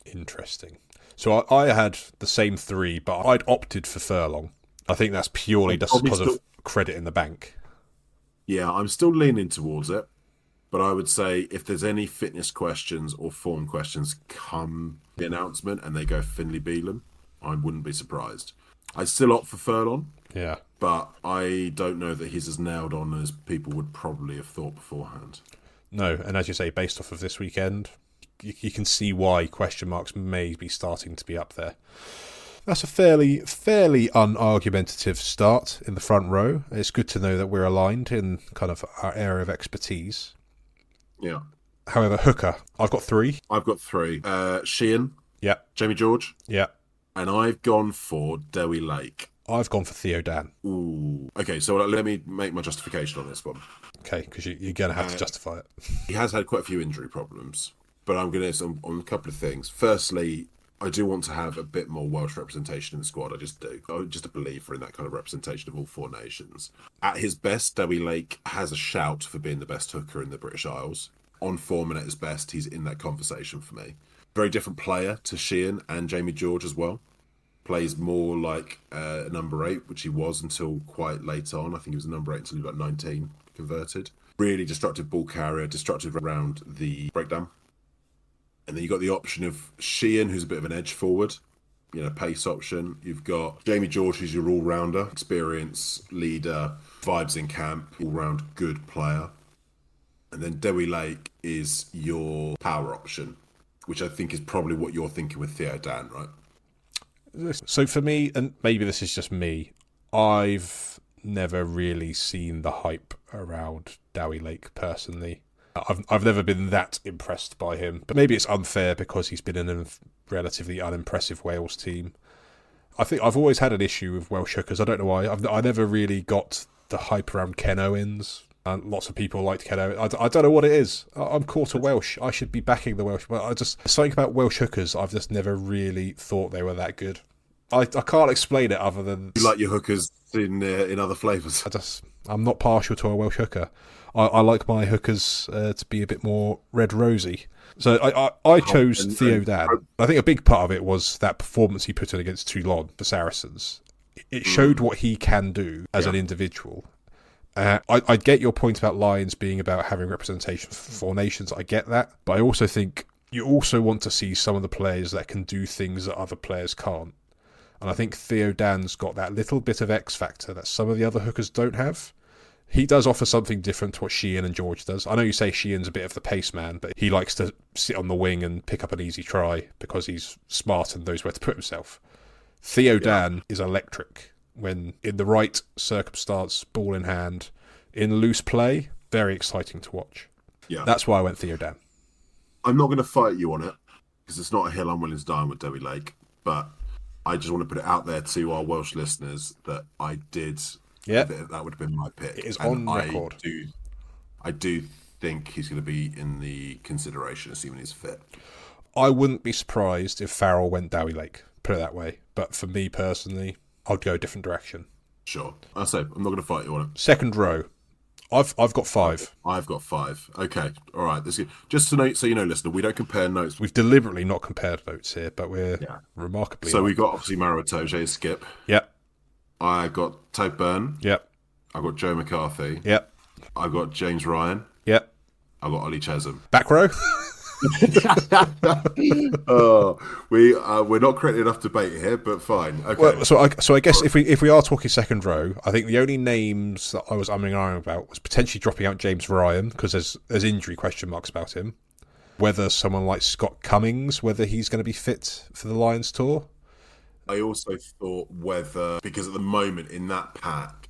Interesting. So I had the same 3, but I'd opted for Furlong. I think that's purely just because of credit in the bank. Yeah, I'm still leaning towards it. But I would say if there's any fitness questions or form questions come the announcement and they go Finlay Bealham, I wouldn't be surprised. I'd still opt for Furlong. Yeah. But I don't know that he's as nailed on as people would probably have thought beforehand. No, and as you say, based off of this weekend, you can see why question marks may be starting to be up there. That's a fairly unargumentative start in the front row. It's good to know that we're aligned in kind of our area of expertise. Yeah. However, hooker, I've got 3. I've got 3. Sheehan. Yeah. Jamie George. Yeah. And I've gone for Dewi Lake. I've gone for Theo Dan. Ooh. Okay, so let me make my justification on this one. Okay, because you're going to have to justify it. He has had quite a few injury problems, but I'm going to on a couple of things. Firstly, I do want to have a bit more Welsh representation in the squad. I just do. I'm just a believer in that kind of representation of all 4 nations. At his best, Dewi Lake has a shout for being the best hooker in the British Isles. On form and at his best, he's in that conversation for me. Very different player to Sheehan and Jamie George as well. Plays more like a number 8, which he was until quite late on. I think he was a number 8 until he was about 19, converted. Really destructive ball carrier, destructive around the breakdown. And then you've got the option of Sheehan, who's a bit of an edge forward, pace option. You've got Jamie George, who's your all-rounder, experience, leader, vibes in camp, all-round good player. And then Dewi Lake is your power option, which I think is probably what you're thinking with Theo Dan, right? So for me, and maybe this is just me, I've never really seen the hype around Dewi Lake personally. I've never been that impressed by him, but maybe it's unfair because he's been in a relatively unimpressive Wales team. I think I've always had an issue with Welsh hookers. I don't know why. I never really got the hype around Ken Owens. And lots of people liked Ken Owens. I don't know what it is. I'm quarter Welsh. I should be backing the Welsh. But something about Welsh hookers, I've just never really thought they were that good. I can't explain it other than... You like your hookers in other flavours? I'm not partial to a Welsh hooker. I like my hookers to be a bit more red rosy. So I chose Theo Dan. I think a big part of it was that performance he put in against Toulon for Saracens. It showed what he can do as an individual. I get your point about Lions being about having representation for 4 nations. I get that. But I also think you also want to see some of the players that can do things that other players can't. And I think Theo Dan's got that little bit of X factor that some of the other hookers don't have. He does offer something different to what Sheehan and George does. I know you say Sheehan's a bit of the pace man, but he likes to sit on the wing and pick up an easy try because he's smart and knows where to put himself. Theo Dan is electric when in the right circumstance, ball in hand, in loose play, very exciting to watch. Yeah. That's why I went Theo Dan. I'm not going to fight you on it because it's not a hill I'm willing to die on with Dewi Lake, but I just want to put it out there to our Welsh listeners that I did... Yeah, that would have been my pick. It is on record. I do think he's going to be in the consideration, assuming he's fit. I wouldn't be surprised if Farrell went Dowie Lake, put it that way. But for me personally, I'd go a different direction. Sure. I say I'm not going to fight you on it. Second row. I've got 5. I've got 5. Okay. All right. Just to note, so you know, listener, we don't compare notes. We've deliberately not compared notes here, but we're remarkably. So we've got obviously Maro Itoje, Skip. Yep. I got Tobe Byrne. Yep. I got Joe McCarthy. Yep. I got James Ryan. Yep. I got Ollie Chesham. Back row. We're not creating enough debate here, but fine. Okay. Well, so I guess if we are talking second row, I think the only names that I was umming and ahhing about was potentially dropping out James Ryan because there's injury question marks about him. Whether someone like Scott Cummings, whether he's going to be fit for the Lions tour. I also thought because at the moment in that pack,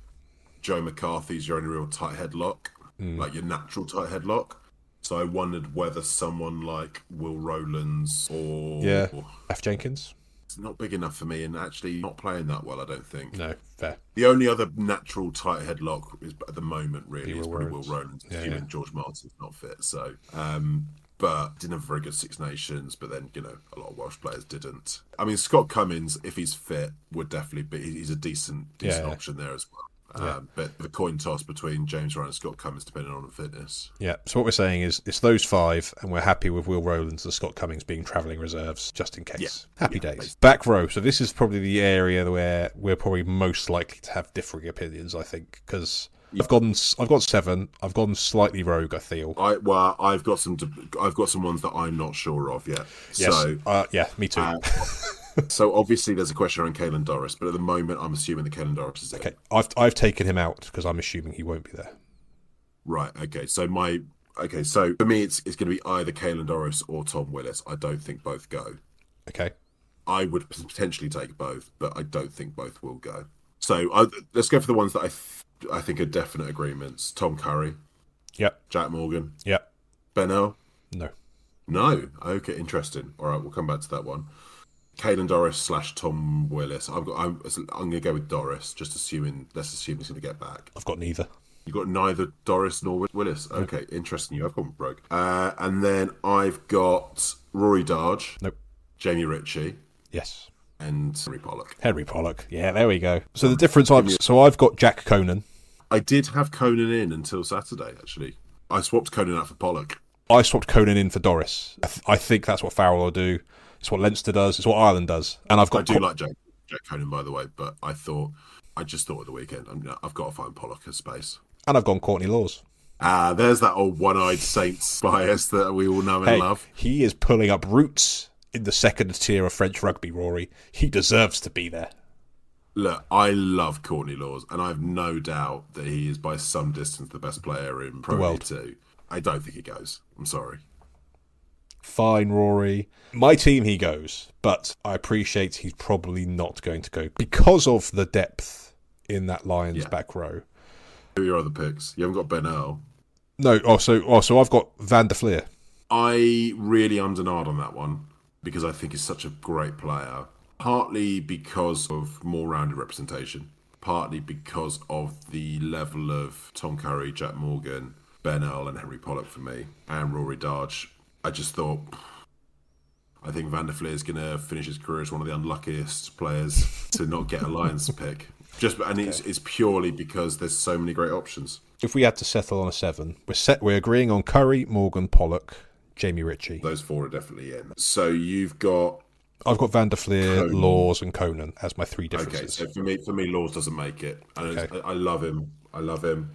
Joe McCarthy's your only real tight headlock, like your natural tight headlock. So I wondered whether someone like Will Rowlands or F. Jenkins. It's not big enough for me and actually not playing that well, I don't think. No, fair. The only other natural tight headlock is at the moment really is probably Will Rowlands. Assuming George Martin's not fit. So but didn't have a very good Six Nations, but then, a lot of Welsh players didn't. I mean, Scott Cummings, if he's fit, would definitely be, he's a decent option there as well. But the coin toss between James Ryan and Scott Cummings, depending on the fitness. Yeah, so what we're saying is it's those 5, and we're happy with Will Rowlands and Scott Cummings being travelling reserves, just in case. Yeah. Happy days. Basically. Back row, so this is probably the area where we're probably most likely to have differing opinions, I think, because... I've got 7. I've gone slightly rogue, I feel. I've got some ones that I'm not sure of yet. Yes. So, me too. So obviously there's a question around Caelan Doris, but at the moment I'm assuming that Caelan Doris is in. Okay, I've taken him out because I'm assuming he won't be there. Right. Okay. So for me it's going to be either Caelan Doris or Tom Willis. I don't think both go. Okay. I would potentially take both, but I don't think both will go. So let's go for the ones that I think are definite agreements. Tom Curry. Yep. Jack Morgan. Yep. Benno. No. Okay, interesting. All right, we'll come back to that one. Caelan Doris / Tom Willis. I'm going to go with Doris. Let's assume he's going to get back. I've got neither. You got neither Doris nor Willis. Okay, interesting. I've gone broke. And then I've got Rory Darge. Nope. Jamie Ritchie. Yes. And Henry Pollock. Yeah, there we go. So the difference I've got Jack Conan. I did have Conan in until Saturday, actually. I swapped Conan out for Pollock. I swapped Conan in for Doris. I think that's what Farrell will do. It's what Leinster does. It's what Ireland does. And I do like Jack Conan, by the way, but I just thought at the weekend, I've got to find Pollock a space. And I've gone Courtney Laws. There's that old one-eyed Saints bias that we all know and love. He is pulling up roots in the second tier of French rugby, Rory. He deserves to be there. Look, I love Courtney Laws, and I have no doubt that he is by some distance the best player in Pro League 2. I don't think he goes. I'm sorry. Fine, Rory. My team, he goes, but I appreciate he's probably not going to go because of the depth in that Lions back row. Who are your other picks? You haven't got Ben Earl. No, also I've got Van der Fleer. I really undernard on that one because I think he's such a great player. Partly because of more rounded representation. Partly because of the level of Tom Curry, Jack Morgan, Ben Earl and Henry Pollock for me, and Rory Darge. I think Van der Fleer is going to finish his career as one of the unluckiest players to not get a Lions pick. It's purely because there's so many great options. If we had to settle on a 7, we're agreeing on Curry, Morgan, Pollock, Jamie Ritchie. Those 4 are definitely in. So I've got Van der Fleer, Laws, and Conan as my 3 differences. Okay, so for me, Laws doesn't make it. I love him,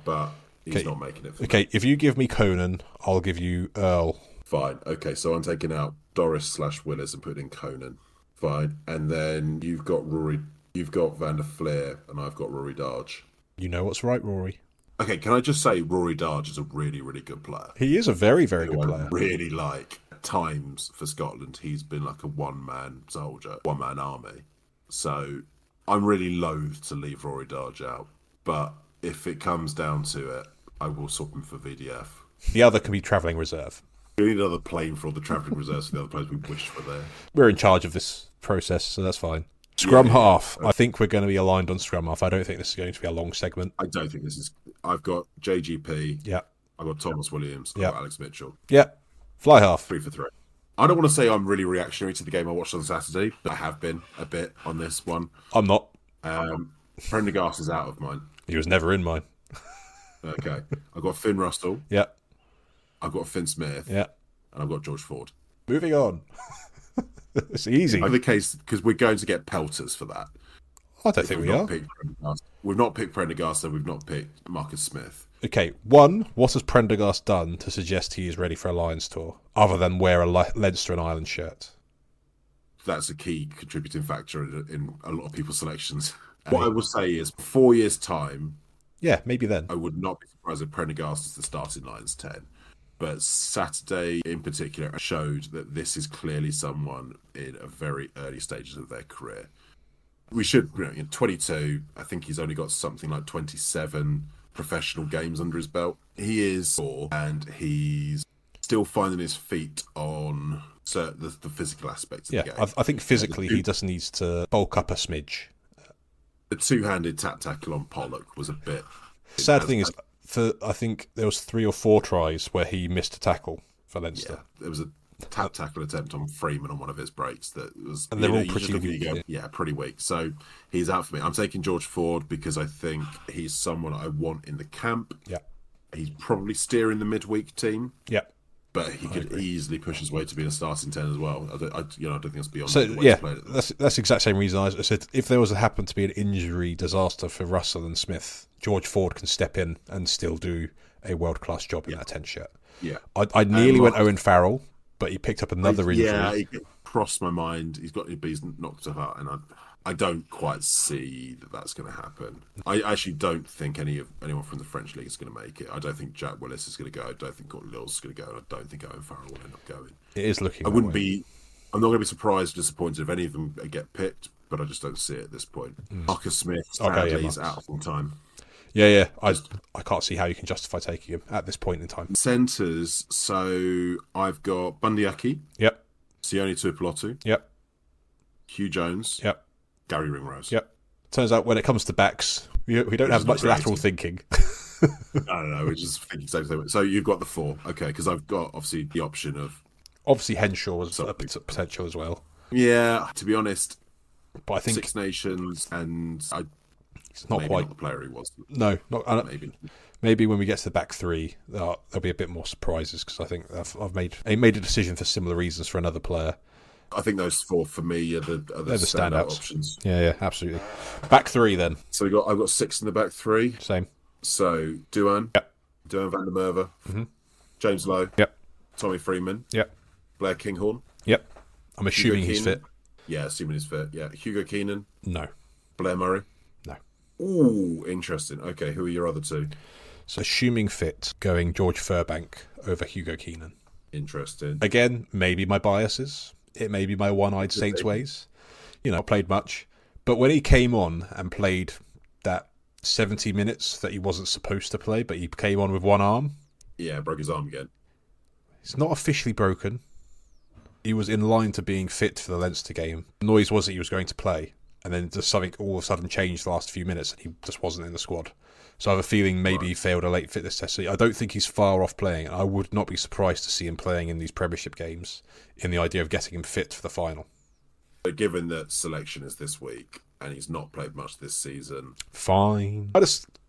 but he's not making it for me. Okay, if you give me Conan, I'll give you Earl. Fine. Okay, so I'm taking out Doris / Willis and putting in Conan. Fine. And then you've got Van der Fleer, and I've got Rory Darge. You know what's right, Rory. Okay, can I just say Rory Darge is a really, really good player. He is a very, very good player. I really like. At times for Scotland, he's been like a one-man soldier, one-man army. So I'm really loath to leave Rory Darge out. But if it comes down to it, I will swap him for VDF. The other can be travelling reserve. We need another plane for all the travelling reserves for the other players we wish were there. We're in charge of this process, so that's fine. Scrum half. I think we're going to be aligned on scrum half. I don't think this is going to be a long segment. I don't think this is. I've got JGP. Yeah. I've got Thomas Williams. I've got Alex Mitchell. Yeah. Fly half. 3 for 3. I don't want to say I'm really reactionary to the game I watched on Saturday, but I have been a bit on this one. I'm not. Prendergast is out of mine. He was never in mine. Okay. I've got Finn Russell. Yeah. I've got Finn Smith. Yeah. And I've got George Ford. Moving on. It's easy. In the case, because we're going to get pelters for that. I don't think we are. We've not picked Prendergast, and we've not picked Marcus Smith. Okay, one, what has Prendergast done to suggest he is ready for a Lions tour, other than wear a Leinster and Ireland shirt? That's a key contributing factor in a lot of people's selections. What I will say is, 4 years' time... Yeah, maybe then. I would not be surprised if Prendergast is the starting Lions 10. But Saturday, in particular, showed that this is clearly someone in a very early stages of their career. We should, in 22, I think he's only got something like 27 professional games under his belt. He is, and he's still finding his feet on the physical aspects of the game. I think physically he just needs to bulk up a smidge. The two-handed tap tackle on Pollock was a bit... Sad thing is, I think there was 3 or 4 tries where he missed a tackle for Leinster. Yeah, there was a tap tackle attempt on Freeman on one of his breaks that was... And they're all pretty weak. Pretty weak. So he's out for me. I'm taking George Ford because I think he's someone I want in the camp. Yeah. He's probably steering the midweek team. Yeah. But he could easily push his way to being a starting 10 as well. I don't think that's beyond so, the way to play it. That's the exact same reason I said if there was happened to be an injury disaster for Russell and Smith, George Ford can step in and still do a world-class job in that 10 shirt. Yeah. I nearly went Owen Farrell, but he picked up another injury. Yeah, he crossed my mind. He's knocked stuff out, and I don't quite see that that's going to happen. I actually don't think anyone from the French league is going to make it. I don't think Jack Willis is going to go. I don't think Gordon Lills is going to go. And I don't think Owen Farrell will end up going. It is looking. I'm not going to be surprised or disappointed if any of them get picked, but I just don't see it at this point. Marcus Smith, sadly, is out full time. Yeah. I can't see how you can justify taking him at this point in time. Centres, so I've got Bundyaki. Yep. Sione Tuipulotu. Yep. Hugh Jones. Yep. Gary Ringrose. Yep. Turns out when it comes to backs, we don't have much lateral thinking. No, we're just thinking same. So you've got the 4. Okay, because I've got, obviously, the option of... Obviously, Henshaw was a potential as well. Yeah, to be honest, but I think Six Nations and... It's not quite not the player he was. No, maybe. Maybe when we get to the back 3, there'll be a bit more surprises because I think I've made a decision for similar reasons for another player. I think those 4 for me are the standout options. Yeah, absolutely. Back 3 then. So I've got 6 in the back 3. Same. So Duan. Yep. Duan van der Merwe. Mm-hmm. James Lowe. Yep. Tommy Freeman. Yep. Blair Kinghorn. Yep. I'm assuming he's fit. Yeah, assuming he's fit. Yeah. Hugo Keenan. No. Blair Murray. No. Ooh, interesting. Okay, who are your other 2? So assuming fit, going George Furbank over Hugo Keenan. Interesting. Again, maybe my biases. It may be my one-eyed Saints ways. I played much. But when he came on and played that 70 minutes that he wasn't supposed to play, but he came on with one arm. Yeah, broke his arm again. It's not officially broken. He was in line to being fit for the Leinster game. The noise was that he was going to play. And then just something all of a sudden changed the last few minutes and he just wasn't in the squad. So I have a feeling maybe he failed a late fitness test. So I don't think he's far off playing. And I would not be surprised to see him playing in these Premiership games in the idea of getting him fit for the final. But given that selection is this week and he's not played much this season... Fine.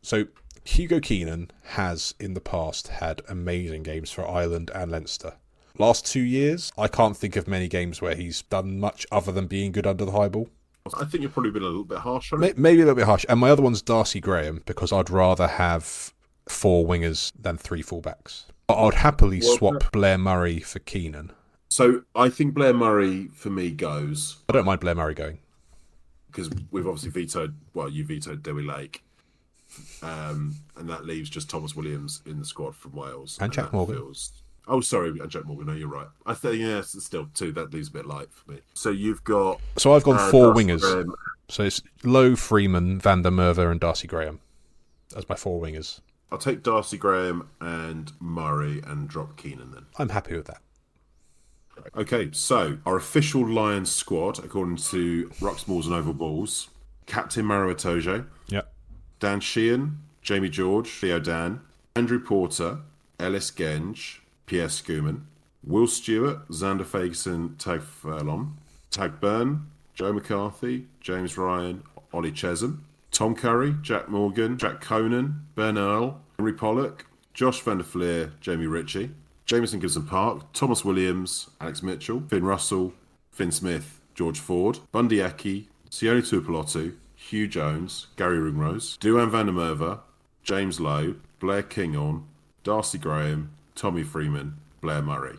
So Hugo Keenan has in the past had amazing games for Ireland and Leinster. Last 2 years, I can't think of many games where he's done much other than being good under the high ball. I think you've probably been a little bit harsh on it. Maybe a little bit harsh. And my other one's Darcy Graham, because I'd rather have 4 wingers than 3 fullbacks. I'd happily swap Blair Murray for Keenan So I think Blair Murray for me goes I don't mind Blair Murray going. because we've obviously vetoed. Well, you vetoed Dewi Lake, and that leaves just Thomas Williams in the squad from Wales And Jack Morgan. Oh, sorry, and Jack Morgan. No, you're right. I think it's still two. That leaves a bit light for me. So you've got. So I've gone four Darcy wingers. Graham. So it's Lowe, Freeman, Van der Merwe, and Darcy Graham as my four wingers. I'll take Darcy Graham and Murray and drop Keenan then. I'm happy with that. Okay, so our official Lions squad, according to Rucks, Malls and Oval Balls: Captain Maro Itoje, Yep. Dan Sheehan, Jamie George, Theo Dan, Andrew Porter, Ellis Genge, Pierre Schumann, Will Stewart, Xander Fagerson, Tag Furlong, Tag Byrne, Joe McCarthy, James Ryan, Ollie Chesham, Tom Curry, Jack Morgan, Jack Conan, Ben Earl, Henry Pollock, Josh Van der Fleer, Jamie Ritchie, Jameson Gibson Park, Thomas Williams, Alex Mitchell, Finn Russell, Finn Smith, George Ford, Bundy Aki, Sione Tuipulotu, Hugh Jones, Gary Ringrose, Duan van der Merwe, James Lowe, Blair Kinghorn, Darcy Graham, Tommy Freeman, Blair Murray.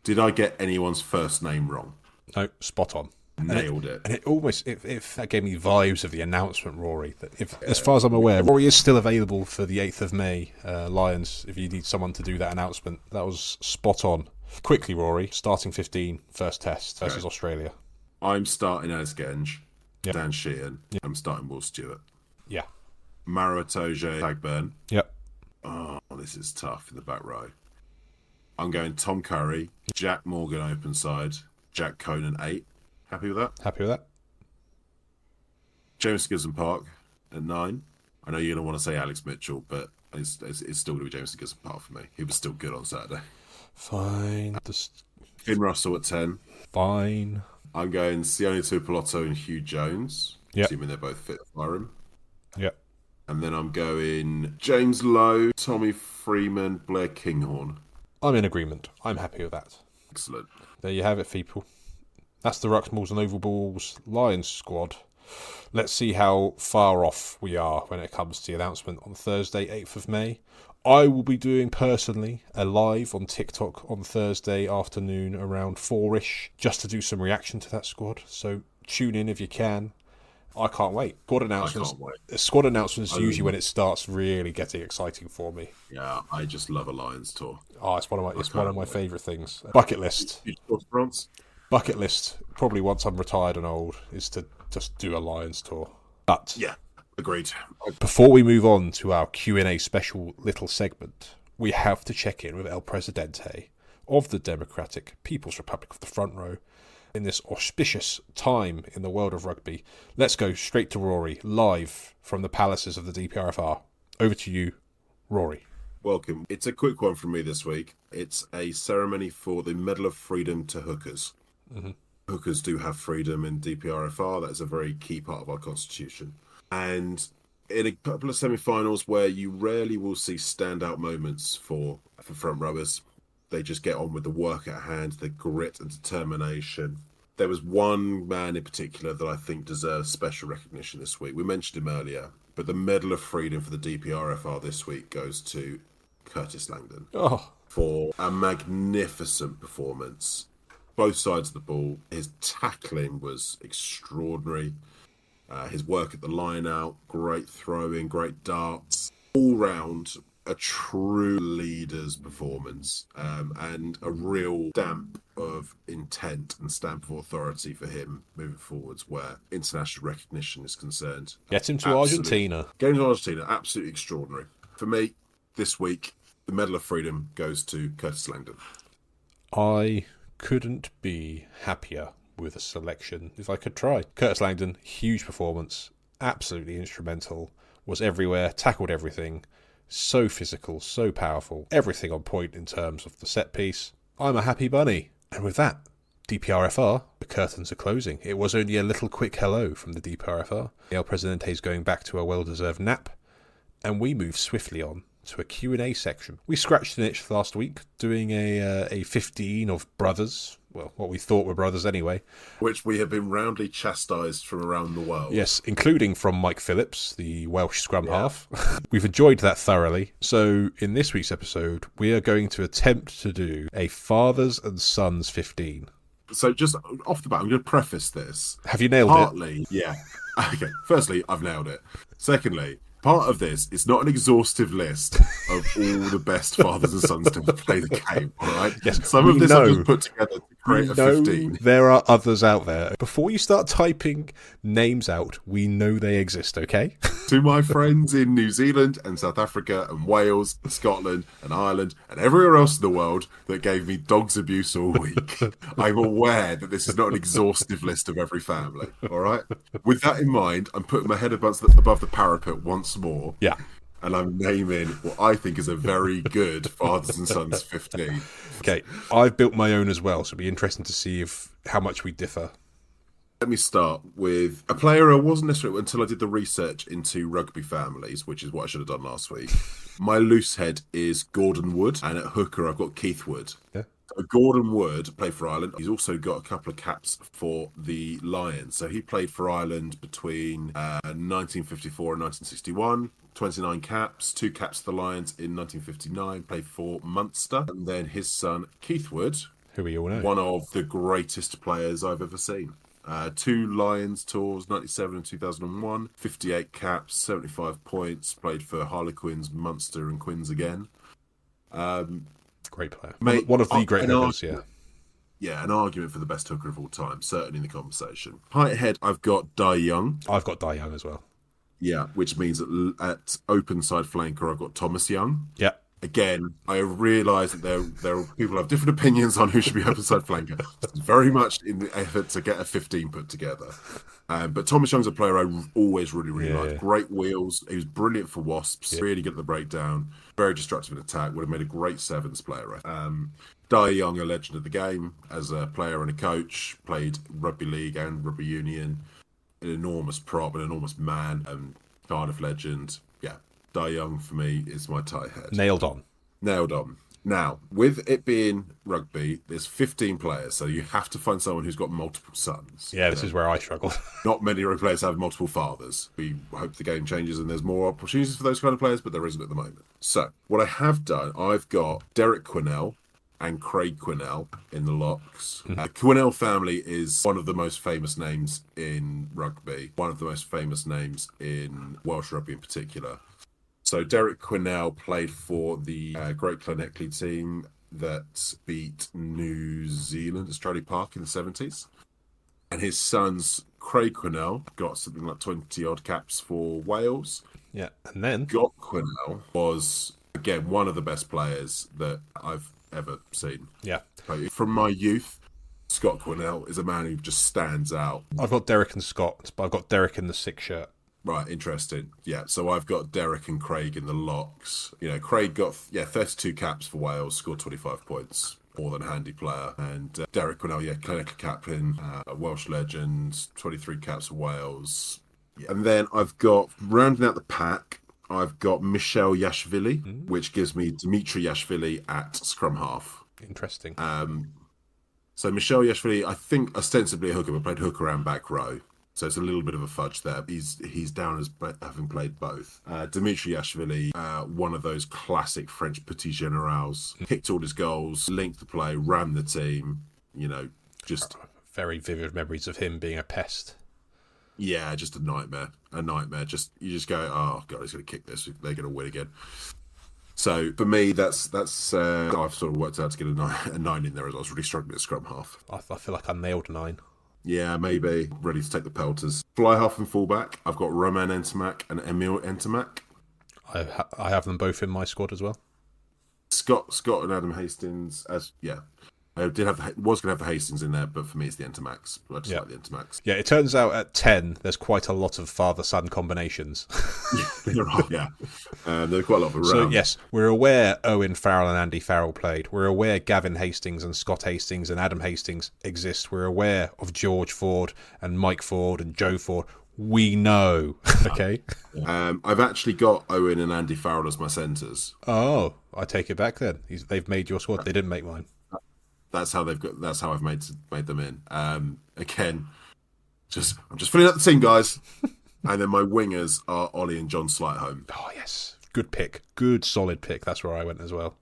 Did I get anyone's first name wrong? No, spot on. Nailed it. And it almost, if that gave me vibes of the announcement, Rory. That if, as far as I'm aware, Rory is still available for the 8th of May, Lions, if you need someone to do that announcement. That was spot on. Quickly, Rory, starting 15, first test versus Australia. I'm starting Ellis Genge, Yep. Dan Sheehan. Yep. I'm starting Will Stewart. Yeah. Maro Itoje, Tag Byrne. Yep. Oh, this is tough in the back row. I'm going Tom Curry, Jack Morgan open side, Jack Conan 8. Happy with that? Happy with that? James Gibson Park at 9. I know you're going to want to say Alex Mitchell, but it's still going to be James Gibson Park for me. He was still good on Saturday. Fine. Finn Russell at 10. Fine. I'm going Sione Tuipulotu and Hugh Jones, assuming they're both fit to fire him. Yep. And then I'm going James Lowe, Tommy Freeman, Blair Kinghorn. I'm in agreement. I'm happy with that. Excellent. There you have it, people. That's the Rucks, Malls and Oval Balls Lions squad. Let's see how far off we are when it comes to the announcement on Thursday, 8th of May. I will be doing personally a live on TikTok on Thursday afternoon around 4ish just to do some reaction to that squad. So tune in if you can. I can't wait. Squad announcements. Squad announcements is usually when it starts really getting exciting for me. Yeah, I just love a Lions tour. Oh, it's one of my favourite things. Bucket list. France? Bucket list, probably once I'm retired and old, is to just do a Lions tour. But yeah, agreed. Before we move on to our Q&A special little segment, we have to check in with El Presidente of the Democratic People's Republic of the Front Row in this auspicious time in the world of rugby. Let's go straight to Rory, live from the palaces of the DPRFR. Over to you, Rory. Welcome. It's a quick one from me this week. It's a ceremony for the Medal of Freedom to hookers. Mm-hmm. Hookers do have freedom in DPRFR. That is a very key part of our constitution. And in a couple of semi-finals where you rarely will see standout moments for front rowers, they just get on with the work at hand, the grit and determination. There was one man in particular that I think deserves special recognition this week. We mentioned him earlier, but the Medal of Freedom for the DPRFR this week goes to Curtis Langdon for a magnificent performance. Both sides of the ball. His tackling was extraordinary. His work at the line out, great throwing, great darts. All round, a true leader's performance and a real stamp of intent and stamp of authority for him moving forwards where international recognition is concerned. Get him to Argentina. Get him to Argentina, absolutely extraordinary. For me, this week, the Medal of Freedom goes to Curtis Langdon. I couldn't be happier with a selection if I could try. Curtis Langdon, huge performance, absolutely instrumental, was everywhere, tackled everything, so physical, so powerful, everything on point in terms of the set piece. I'm a happy bunny. And with that, DPRFR, the curtains are closing. It was only a little quick hello from the DPRFR. El Presidente is going back to a well-deserved nap, and we move swiftly on to a Q&A section. We scratched an itch last week doing a 15 of brothers well, what we thought were brothers anyway. Which we have been roundly chastised from around the world. Yes, including from Mike Phillips, the Welsh scrum half. We've enjoyed that thoroughly. So in this week's episode, we are going to attempt to do a fathers and sons 15. So just off the bat, I'm going to preface this. Have you nailed Partly, yeah. Okay, firstly, I've nailed it. Secondly, part of this is not an exhaustive list of all the best fathers and sons to play the game, all right? Yes, some of this I've just put together to create a 15. There are others out there. Before you start typing names out, we know they exist, okay? To my friends in New Zealand and South Africa and Wales, Scotland and Ireland and everywhere else in the world that gave me dog's abuse all week, I'm aware that this is not an exhaustive list of every family, all right? With that in mind, I'm putting my head above the parapet once more. Yeah. And I'm naming what I think is a very good Fathers and Sons 15. Okay, I've built my own as well, so it'll be interesting to see how much we differ. Let me start with a player I wasn't necessarily until I did the research into rugby families, which is what I should have done last week. My loose head is Gordon Wood, and at hooker I've got Keith Wood. Yeah. Gordon Wood played for Ireland. He's also got a couple of caps for the Lions. So he played for Ireland between 1954 and 1961. 29 caps, 2 caps for the Lions in 1959. Played for Munster. And then his son, Keith Wood, who we all know, one of the greatest players I've ever seen. 2 Lions tours, 97 and 2001. 58 caps, 75 points. Played for Harlequins, Munster and Quins again. Great player. Mate, one of the great hookers, yeah. Yeah, an argument for the best hooker of all time, certainly in the conversation. Height head, I've got Dai Young. I've got Dai Young as well. Yeah, which means that at open side flanker, I've got Thomas Young. Yeah. Again, I realise that there are people who have different opinions on who should be open side flanker. It's very much in the effort to get a 15 put together. But Thomas Young's a player I always really liked. Great wheels. He was brilliant for Wasps. Yeah. Really good at the breakdown. Very destructive in attack. Would have made a great sevens player. Dai Young, a legend of the game as a player and a coach. Played rugby league and rugby union. An enormous prop, an enormous man, and Cardiff legend. Yeah, Dai Young for me is my tight head. Nailed on. Now, with it being rugby, there's 15 players, so you have to find someone who's got multiple sons. Yeah, this is where I struggle. Not many rugby players have multiple fathers. We hope the game changes and there's more opportunities for those kind of players, but there isn't at the moment. So, what I have done, I've got Derek Quinnell and Craig Quinnell in the locks. Mm-hmm. Quinnell family is one of the most famous names in rugby, one of the most famous names in Welsh rugby in particular. So Derek Quinnell played for the Great Llanelli team that beat New Zealand at Stradey Park in the 70s. And his sons, Craig Quinnell, got something like 20-odd caps for Wales. Yeah, and then Scott Quinnell was, again, one of the best players that I've ever seen. Yeah. From my youth, Scott Quinnell is a man who just stands out. I've got Derek and Scott, but I've got Derek in the 6 shirt. Right, interesting. Yeah, so I've got Derek and Craig in the locks. You know, Craig got 32 caps for Wales, scored 25 points. More than handy player. And Derek Quinnell, clinical captain, Welsh legend, 23 caps for Wales. Yeah. And then I've got, rounding out the pack, I've got Michel Yashvili, which gives me Dimitri Yashvili at scrum half. Interesting. So Michel Yashvili, I think ostensibly a hooker, but played hooker and back row. So it's a little bit of a fudge there. He's down as having played both. Dimitri Yashvili, one of those classic French petit generals, kicked all his goals, linked the play, ran the team. You know, just very vivid memories of him being a pest. Yeah, just a nightmare. Just you just go, oh god, he's going to kick this. They're going to win again. So for me, that's I've sort of worked out to get a nine in there as I was really struggling at scrum half. I feel like I nailed 9. Yeah, maybe. Ready to take the pelters. Fly half and fullback, I've got Roman Ntamack and Emil Ntamack. I have them both in my squad as well. Scott and Adam Hastings, I was going to have the Hastings in there, but for me it's the Ntamax. I just like the Ntamax. Yeah, it turns out at 10, there's quite a lot of father-son combinations. You're right, yeah. There are quite a lot of around. So, yes, we're aware Owen Farrell and Andy Farrell played. We're aware Gavin Hastings and Scott Hastings and Adam Hastings exist. We're aware of George Ford and Mike Ford and Joe Ford. We know, okay? I've actually got Owen and Andy Farrell as my centres. Oh, I take it back then. They've made your squad. They didn't make mine. That's how I've made them in. Again, I'm just filling out the team, guys. And then my wingers are Ollie and John Slightholme. Oh yes, good pick, good solid pick. That's where I went as well.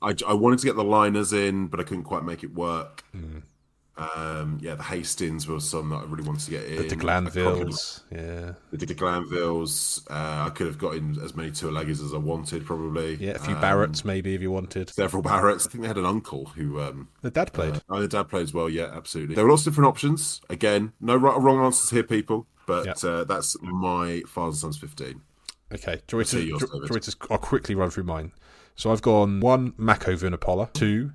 I wanted to get the liners in, but I couldn't quite make it work. The Hastings was some that I really wanted to get in. The de Glanvilles, yeah. The de Glanvilles. I could have got in as many two-leggies as I wanted, probably. Yeah, a few Barretts maybe if you wanted. Several Barretts. I think they had an uncle who... the dad played. The dad played as well, yeah, absolutely. There were lots of different options. Again, no right or wrong answers here, people. But that's my father and son's 15. Okay, I'll quickly run through mine. So I've gone 1, Mako Vunipola, 2,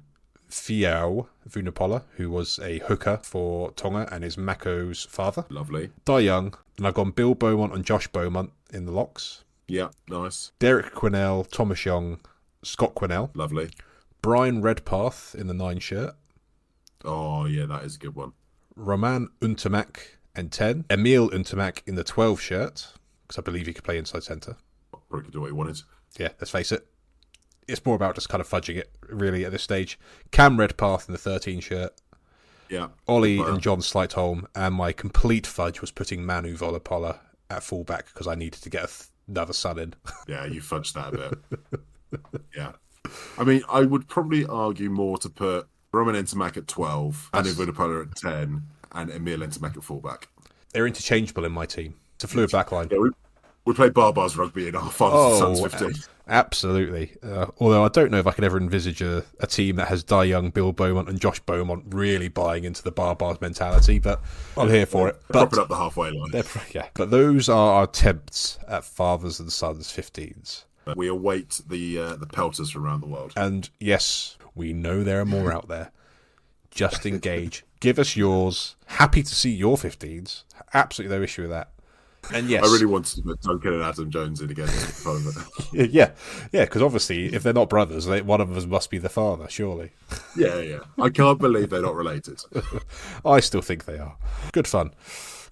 Fiao Vunipola, who was a hooker for Tonga and is Mako's father. Lovely. Di Young, and I've gone Bill Beaumont and Josh Beaumont in the locks. Yeah, nice. Derek Quinnell, Thomas Young, Scott Quinnell. Lovely. Brian Redpath in the 9 shirt. Oh, yeah, that is a good one. Roman Untamak and 10. Emil Untamak in the 12 shirt, because I believe he could play inside centre. Probably could do what he wanted. Yeah, let's face it. It's more about just kind of fudging it, really, at this stage. Cam Redpath in the 13 shirt. Yeah. Ollie and John Slightholme. And my complete fudge was putting Manu Volapola at fullback because I needed to get another son in. Yeah, you fudged that a bit. Yeah. I mean, I would probably argue more to put Roman Ntamack at 12, Manu Volapola at 10, and Emil Ntamack at fullback. They're interchangeable in my team. It's a fluid backline. Yeah, we play bars rugby in our father's and sons 15. Absolutely. Although I don't know if I could ever envisage a team that has Di Young, Bill Beaumont and Josh Beaumont really buying into the bars mentality, but I'm here for it. Prop it up the halfway line. Yeah, but those are our attempts at fathers and sons 15s. We await the pelters from around the world. And yes, we know there are more out there. Just engage. Give us yours. Happy to see your 15s. Absolutely no issue with that. And yes, I really wanted to put Duncan and Adam Jones in again for fun of it. Yeah, because obviously, if they're not brothers, one of them must be the father, surely. Yeah. I can't believe they're not related. I still think they are. Good fun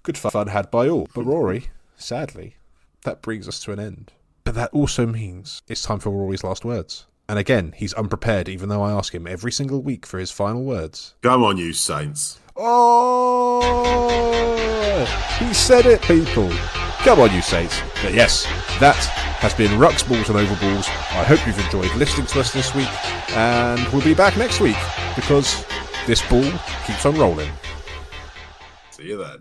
had by all. But Rory, sadly, that brings us to an end. But that also means it's time for Rory's last words. And again, he's unprepared, even though I ask him every single week for his final words. Come on, you Saints. Oh, he said it, people. Come on, you Saints. But yes, that has been Rucks, Balls and Overballs. I hope you've enjoyed listening to us this week. And we'll be back next week because this ball keeps on rolling. See you then.